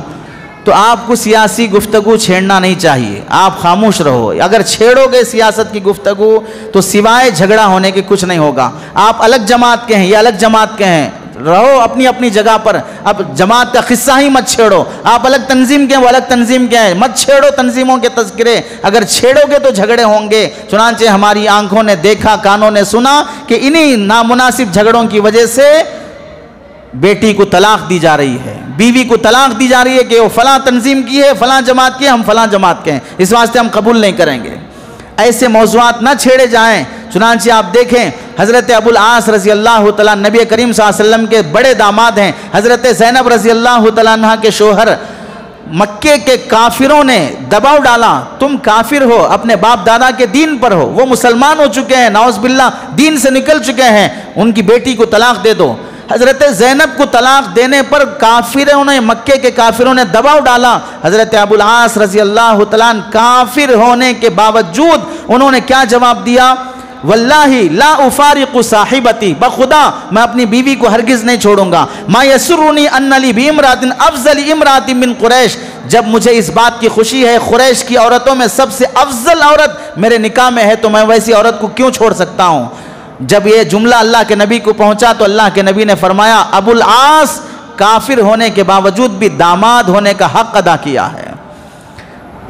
تو آپ کو سیاسی گفتگو چھیڑنا نہیں چاہیے، آپ خاموش رہو۔ اگر چھیڑو گے سیاست کی گفتگو تو سوائے جھگڑا ہونے کے کچھ نہیں ہوگا۔ آپ الگ جماعت کے ہیں، یہ الگ جماعت کے ہیں، رہو اپنی اپنی جگہ پر، اب جماعت کا قصہ ہی مت چھیڑو۔ آپ الگ تنظیم کے ہیں، وہ الگ تنظیم کے ہیں، مت چھیڑو تنظیموں کے تذکرے، اگر چھیڑو گے تو جھگڑے ہوں گے۔ چنانچہ ہماری آنکھوں نے دیکھا، کانوں نے سنا کہ انہی نامناسب جھگڑوں کی وجہ سے بیٹی کو طلاق دی جا رہی ہے، بیوی کو طلاق دی جا رہی ہے کہ وہ فلاں تنظیم کی ہے، فلاں جماعت کی ہے، ہم فلاں جماعت کے ہیں، اس واسطے ہم قبول نہیں کریں گے۔ ایسے موضوعات نہ چھیڑے جائیں۔ چنانچہ آپ دیکھیں حضرت ابو العاص رضی اللہ تعالیٰ نبی کریم صلی اللہ علیہ وسلم کے بڑے داماد ہیں، حضرت زینب رضی اللہ تعالیٰ عنہ کے شوہر، مکے کے کافروں نے دباؤ ڈالا، تم کافر ہو، اپنے باپ دادا کے دین پر ہو، وہ مسلمان ہو چکے ہیں، نعوذ باللہ دین سے نکل چکے ہیں، ان کی بیٹی کو طلاق دے دو۔ حضرت زینب کو طلاق دینے پر کافروں نے، مکے کے کافروں نے دباؤ ڈالا۔ حضرت ابو العاص رضی اللہ تعالیٰ عنہ کافر ہونے کے باوجود انہوں نے کیا جواب دیا؟ واللہ لا افارق صاحبتی، بخدا میں اپنی بیوی کو ہرگز نہیں چھوڑوں گا۔ ما یسرنی ان لی بامرأۃ افضل امرأۃ من قریش، جب مجھے اس بات کی خوشی ہے قریش کی عورتوں میں سب سے افضل عورت میرے نکاح میں ہے تو میں ویسی عورت کو کیوں چھوڑ سکتا ہوں؟ جب یہ جملہ اللہ کے نبی کو پہنچا تو اللہ کے نبی نے فرمایا ابو العاص کافر ہونے کے باوجود بھی داماد ہونے کا حق ادا کیا ہے۔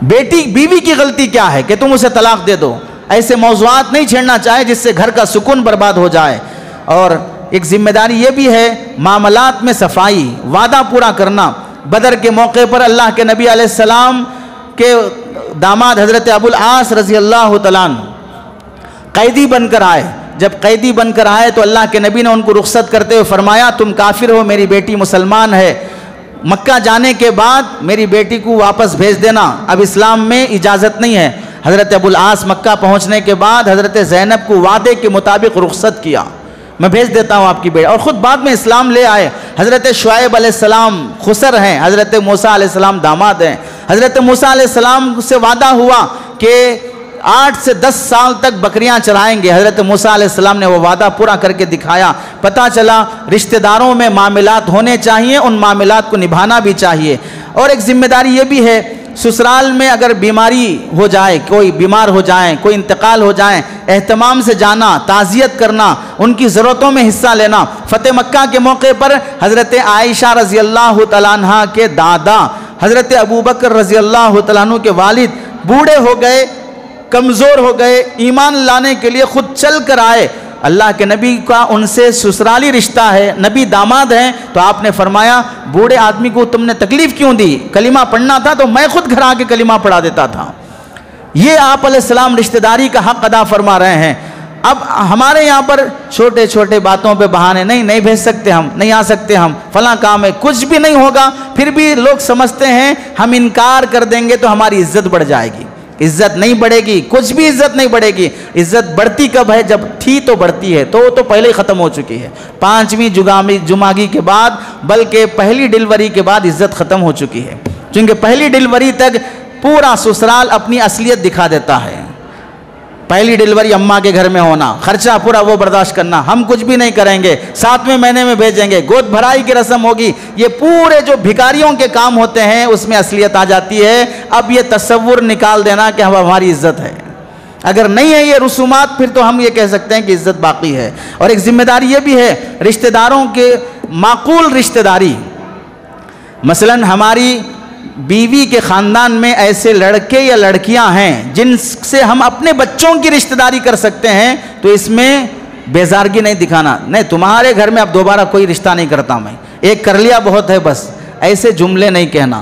بیوی کی غلطی کیا ہے کہ تم اسے طلاق دے دو؟ ایسے موضوعات نہیں چھیڑنا چاہے جس سے گھر کا سکون برباد ہو جائے۔ اور ایک ذمہ داری یہ بھی ہے معاملات میں صفائی، وعدہ پورا کرنا۔ بدر کے موقع پر اللہ کے نبی علیہ السلام کے داماد حضرت ابو العاص رضی اللہ تعالیٰ عنہ قیدی بن کر آئے۔ جب قیدی بن کر آئے تو اللہ کے نبی نے ان کو رخصت کرتے ہوئے فرمایا تم کافر ہو، میری بیٹی مسلمان ہے، مکہ جانے کے بعد میری بیٹی کو واپس بھیج دینا، اب اسلام میں اجازت نہیں ہے۔ حضرت ابو العاص مکہ پہنچنے کے بعد حضرت زینب کو وعدے کے مطابق رخصت کیا، میں بھیج دیتا ہوں آپ کی بیٹی، اور خود بعد میں اسلام لے آئے۔ حضرت شعیب علیہ السلام خسر ہیں، حضرت موسیٰ علیہ السلام داماد ہیں۔ حضرت موسیٰ علیہ السلام سے وعدہ ہوا کہ 8 سے 10 سال تک بکریاں چرائیں گے۔ حضرت موسیٰ علیہ السلام نے وہ وعدہ پورا کر کے دکھایا۔ پتہ چلا رشتہ داروں میں معاملات ہونے چاہیے، ان معاملات کو نبھانا بھی چاہیے۔ اور ایک ذمہ داری یہ بھی ہے، سسرال میں اگر بیماری ہو جائے، کوئی بیمار ہو جائیں، کوئی انتقال ہو جائیں، اہتمام سے جانا، تعزیت کرنا، ان کی ضرورتوں میں حصہ لینا۔ فتح مکہ کے موقع پر حضرت عائشہ رضی اللہ تعالیٰ عنہ کے دادا حضرت ابوبکر رضی اللہ تعالیٰ عنہ کے والد بوڑھے ہو گئے، کمزور ہو گئے، ایمان لانے کے لیے خود چل کر آئے۔ اللہ کے نبی کا ان سے سسرالی رشتہ ہے، نبی داماد ہیں، تو آپ نے فرمایا بوڑھے آدمی کو تم نے تکلیف کیوں دی؟ کلمہ پڑھنا تھا تو میں خود گھر آ کے کلمہ پڑھا دیتا تھا۔ یہ آپ علیہ السلام رشتہ داری کا حق ادا فرما رہے ہیں۔ اب ہمارے یہاں پر چھوٹے چھوٹے باتوں پہ بہانے، نہیں بھیج سکتے ہم، نہیں آ سکتے ہم، فلاں کام ہے، کچھ بھی نہیں ہوگا، پھر بھی لوگ سمجھتے ہیں ہم انکار کر دیں گے تو ہماری عزت بڑھ جائے گی۔ عزت نہیں بڑھے گی، کچھ بھی عزت نہیں بڑھے گی۔ عزت بڑھتی کب ہے؟ جب تھی تو بڑھتی ہے، تو پہلے ہی ختم ہو چکی ہے۔ 5ویں جمعگی کے بعد، بلکہ پہلی ڈیلیوری کے بعد عزت ختم ہو چکی ہے، چونکہ پہلی ڈیلیوری تک پورا سسرال اپنی اصلیت دکھا دیتا ہے۔ پہلی ڈیلیوری اماں کے گھر میں ہونا، خرچہ پورا وہ برداشت کرنا، ہم کچھ بھی نہیں کریں گے، 7ویں مہینے میں بھیجیں گے، گود بھرائی کی رسم ہوگی، یہ پورے جو بھکاریوں کے کام ہوتے ہیں اس میں اصلیت آ جاتی ہے۔ اب یہ تصور نکال دینا کہ ہماری عزت ہے، اگر نہیں ہے یہ رسومات پھر تو ہم یہ کہہ سکتے ہیں کہ عزت باقی ہے۔ اور ایک ذمہ داری یہ بھی ہے رشتہ داروں کے معقول رشتہ داری، مثلا ہماری بیوی کے خاندان میں ایسے لڑکے یا لڑکیاں ہیں جن سے ہم اپنے بچوں کی رشتہ داری کر سکتے ہیں، تو اس میں بیزارگی نہیں دکھانا، نہیں تمہارے گھر میں اب دوبارہ کوئی رشتہ نہیں کرتا میں، ایک کر لیا بہت ہے بس، ایسے جملے نہیں کہنا۔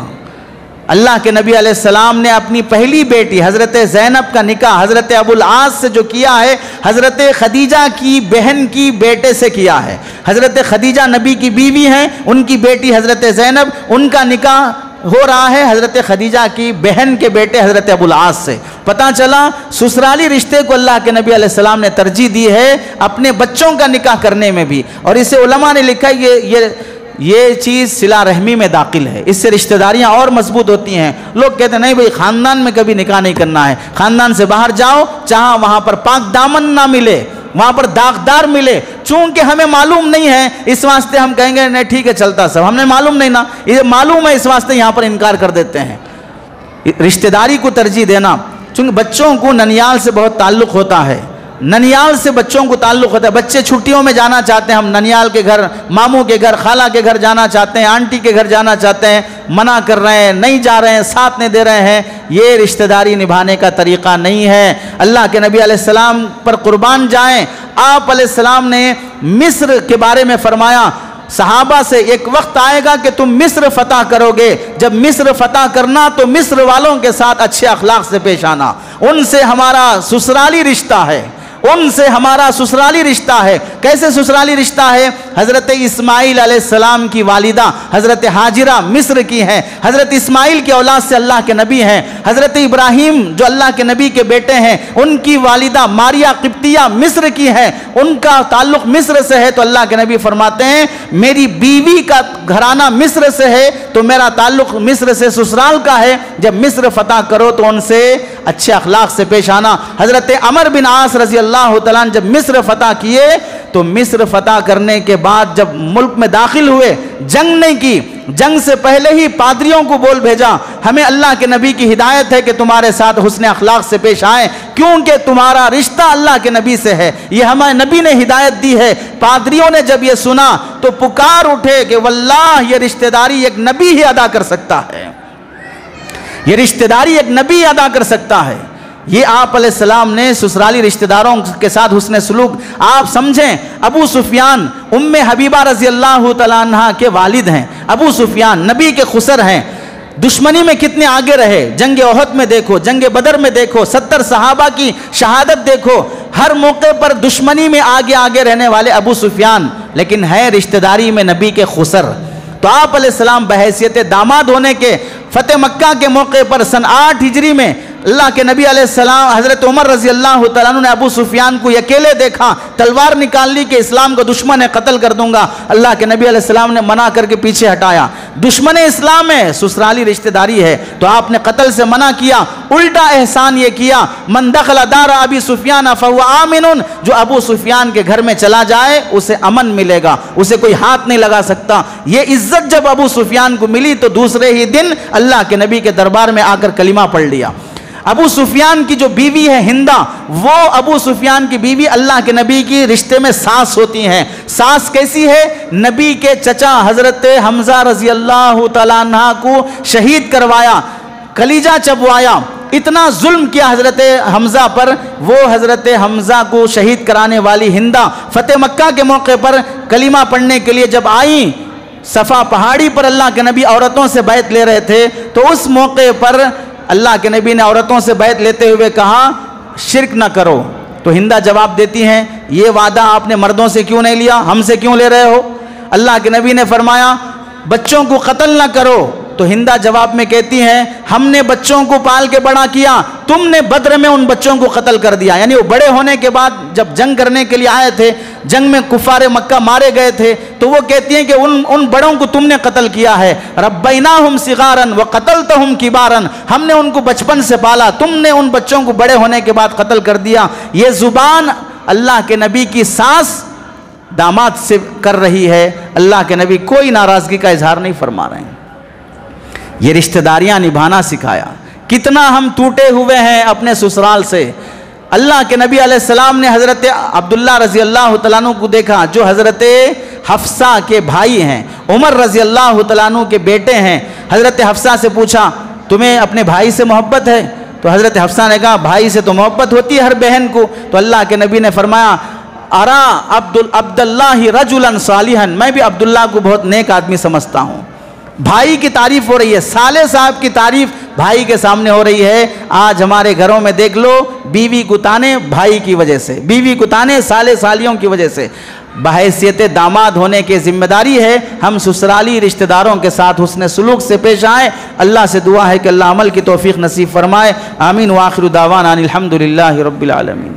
اللہ کے نبی علیہ السلام نے اپنی پہلی بیٹی حضرت زینب کا نکاح حضرت ابو العاص سے جو کیا ہے، حضرت خدیجہ کی بہن کی بیٹے سے کیا ہے۔ حضرت خدیجہ نبی کی بیوی ہیں، ان کی بیٹی حضرت زینب، ان کا نکاح ہو رہا ہے حضرت خدیجہ کی بہن کے بیٹے حضرت ابو العاص سے۔ پتہ چلا سسرالی رشتے کو اللہ کے نبی علیہ السلام نے ترجیح دی ہے اپنے بچوں کا نکاح کرنے میں بھی، اور اسے علماء نے لکھا یہ چیز صلہ رحمی میں داخل ہے، اس سے رشتہ داریاں اور مضبوط ہوتی ہیں۔ لوگ کہتے ہیں نہیں بھئی خاندان میں کبھی نکاح نہیں کرنا ہے، خاندان سے باہر جاؤ، جہاں وہاں پر پاک دامن نہ ملے، وہاں پر داغدار ملے، چونکہ ہمیں معلوم نہیں ہے اس واسطے ہم کہیں گے نہیں ٹھیک ہے چلتا سب، ہم نے معلوم نہیں نا، یہ معلوم ہے اس واسطے یہاں پر انکار کر دیتے ہیں۔ رشتہ داری کو ترجیح دینا، چونکہ بچوں کو ننیال سے بہت تعلق ہوتا ہے، ننیال سے بچوں کو تعلق ہوتا ہے، بچے چھٹیوں میں جانا چاہتے ہیں، ہم ننیال کے گھر، ماموں کے گھر، خالہ کے گھر جانا چاہتے ہیں، آنٹی کے گھر جانا چاہتے ہیں، منع کر رہے ہیں، نہیں جا رہے ہیں، ساتھ نہیں دے رہے ہیں، یہ رشتہ داری نبھانے کا طریقہ نہیں ہے۔ اللہ کے نبی علیہ السلام پر قربان جائیں، آپ علیہ السلام نے مصر کے بارے میں فرمایا، صحابہ سے ایک وقت آئے گا کہ تم مصر فتح کرو گے، جب مصر فتح کرنا تو مصر والوں کے ساتھ اچھے اخلاق سے پیش آنا، ان سے ہمارا سسرالی رشتہ ہے، ان سے ہمارا سسرالی رشتہ ہے۔ کیسے سسرالی رشتہ ہے؟ حضرت اسماعیل علیہ السلام کی والدہ حضرت ہاجرہ مصر کی ہیں، حضرت اسماعیل کی اولاد سے اللہ کے نبی ہیں، حضرت ابراہیم جو اللہ کے نبی کے بیٹے ہیں ان کی والدہ ماریا قبطیہ مصر کی ہیں، ان کا تعلق مصر سے ہے، تو اللہ کے نبی فرماتے ہیں میری بیوی کا گھرانہ مصر سے ہے تو میرا تعلق مصر سے سسرال کا ہے، جب مصر فتح کرو تو ان سے اچھے اخلاق سے پیش آنا۔ حضرت عمر بن عاص رضی اللہ تعالیٰ جب مصر فتح کیے تو مصر فتح کرنے کے بعد جب ملک میں داخل ہوئے، جنگ نہیں کی، جنگ سے پہلے ہی پادریوں کو بول بھیجا ہمیں اللہ کے نبی کی ہدایت ہے کہ تمہارے ساتھ حسن اخلاق سے پیش آئیں، کیونکہ تمہارا رشتہ اللہ کے نبی سے ہے، یہ ہمیں نبی نے ہدایت دی ہے۔ پادریوں نے جب یہ سنا تو پکار اٹھے کہ واللہ یہ رشتہ داری ایک نبی ہی ادا کر سکتا ہے، یہ رشتہ داری ایک نبی ادا کر سکتا ہے۔ یہ آپ علیہ السلام نے سسرالی رشتہ داروں کے ساتھ حسن سلوک، آپ سمجھیں ابو سفیان ام حبیبہ رضی اللہ تعالیٰ عنہ کے والد ہیں، ابو سفیان نبی کے خسر ہیں، دشمنی میں کتنے آگے رہے، جنگ احد میں دیکھو، جنگ بدر میں دیکھو، 70 صحابہ کی شہادت دیکھو، ہر موقع پر دشمنی میں آگے رہنے والے ابو سفیان، لیکن ہے رشتہ داری میں نبی کے خسر۔ تو آپ علیہ السلام بحیثیت داماد ہونے کے فتح مکہ کے موقع پر سن 8 ہجری میں اللہ کے نبی علیہ السلام حضرت عمر رضی اللہ تعالیٰ عنہ نے ابو سفیان کو اکیلے دیکھا، تلوار نکال لی کہ اسلام کا دشمن ہے، قتل کر دوں گا۔ اللہ کے نبی علیہ السلام نے منع کر کے پیچھے ہٹایا، دشمن اسلام ہے، سسرالی رشتہ داری ہے، تو آپ نے قتل سے منع کیا۔ الٹا احسان یہ کیا، من دخل دار ابی سفیان فهو آمن، جو ابو سفیان کے گھر میں چلا جائے اسے امن ملے گا، اسے کوئی ہاتھ نہیں لگا سکتا۔ یہ عزت جب ابو سفیان کو ملی تو دوسرے ہی دن اللہ کے نبی کے دربار میں آ کر کلمہ پڑھ لیا۔ ابو سفیان کی جو بیوی ہے ہندہ، وہ ابو سفیان کی بیوی اللہ کے نبی کی رشتے میں ساس ہوتی ہیں۔ ساس کیسی ہے؟ نبی کے چچا حضرت حمزہ رضی اللہ تعالیٰ عنہ کو شہید کروایا، کلیجہ چبوایا، اتنا ظلم کیا حضرت حمزہ پر، وہ حضرت حمزہ کو شہید کرانے والی ہندہ فتح مکہ کے موقع پر کلمہ پڑھنے کے لیے جب آئیں، صفا پہاڑی پر اللہ کے نبی عورتوں سے بیعت لے رہے تھے، تو اس موقع پر اللہ کے نبی نے عورتوں سے بیعت لیتے ہوئے کہا شرک نہ کرو، تو ہندہ جواب دیتی ہیں یہ وعدہ آپ نے مردوں سے کیوں نہیں لیا، ہم سے کیوں لے رہے ہو؟ اللہ کے نبی نے فرمایا بچوں کو قتل نہ کرو، تو ہندہ جواب میں کہتی ہیں ہم نے بچوں کو پال کے بڑا کیا، تم نے بدر میں ان بچوں کو قتل کر دیا۔ یعنی وہ بڑے ہونے کے بعد جب جنگ کرنے کے لیے آئے تھے، جنگ میں کفار مکہ مارے گئے تھے، تو وہ کہتی ہیں کہ ان بڑوں کو تم نے قتل کیا ہے، ربیناہم صغارا وقتلتہم کبارا، ہم نے ان کو بچپن سے پالا، تم نے ان بچوں کو بڑے ہونے کے بعد قتل کر دیا۔ یہ زبان اللہ کے نبی کی ساس داماد سے کر رہی ہے، اللہ کے نبی کوئی ناراضگی کا اظہار نہیں فرما رہے ہیں۔ یہ رشتہ داریاں نبھانا سکھایا۔ کتنا ہم ٹوٹے ہوئے ہیں اپنے سسرال سے۔ اللہ کے نبی علیہ السلام نے حضرت عبداللہ رضی اللہ تعالیٰ عنہ کو دیکھا، جو حضرت حفصہ کے بھائی ہیں، عمر رضی اللہ تعالیٰ عنہ کے بیٹے ہیں۔ حضرت حفصہ سے پوچھا تمہیں اپنے بھائی سے محبت ہے؟ تو حضرت حفصہ نے کہا بھائی سے تو محبت ہوتی ہے ہر بہن کو۔ تو اللہ کے نبی نے فرمایا ارا عبداللہ رجلا صالحا، میں بھی عبداللہ کو بہت نیک آدمی سمجھتا ہوں۔ بھائی کی تعریف ہو رہی ہے، صالح صاحب کی تعریف بھائی کے سامنے ہو رہی ہے۔ آج ہمارے گھروں میں دیکھ لو، بیوی کو تانے بھائی کی وجہ سے، بیوی کو تانے صالح صالیوں کی وجہ سے۔ بحیثیت داماد ہونے کی ذمہ داری ہے ہم سسرالی رشتہ داروں کے ساتھ حسن سلوک سے پیش آئیں۔ اللہ سے دعا ہے کہ اللہ عمل کی توفیق نصیب فرمائے۔ آمین۔ وآخر دعوانا ان الحمدللہ رب العالمین۔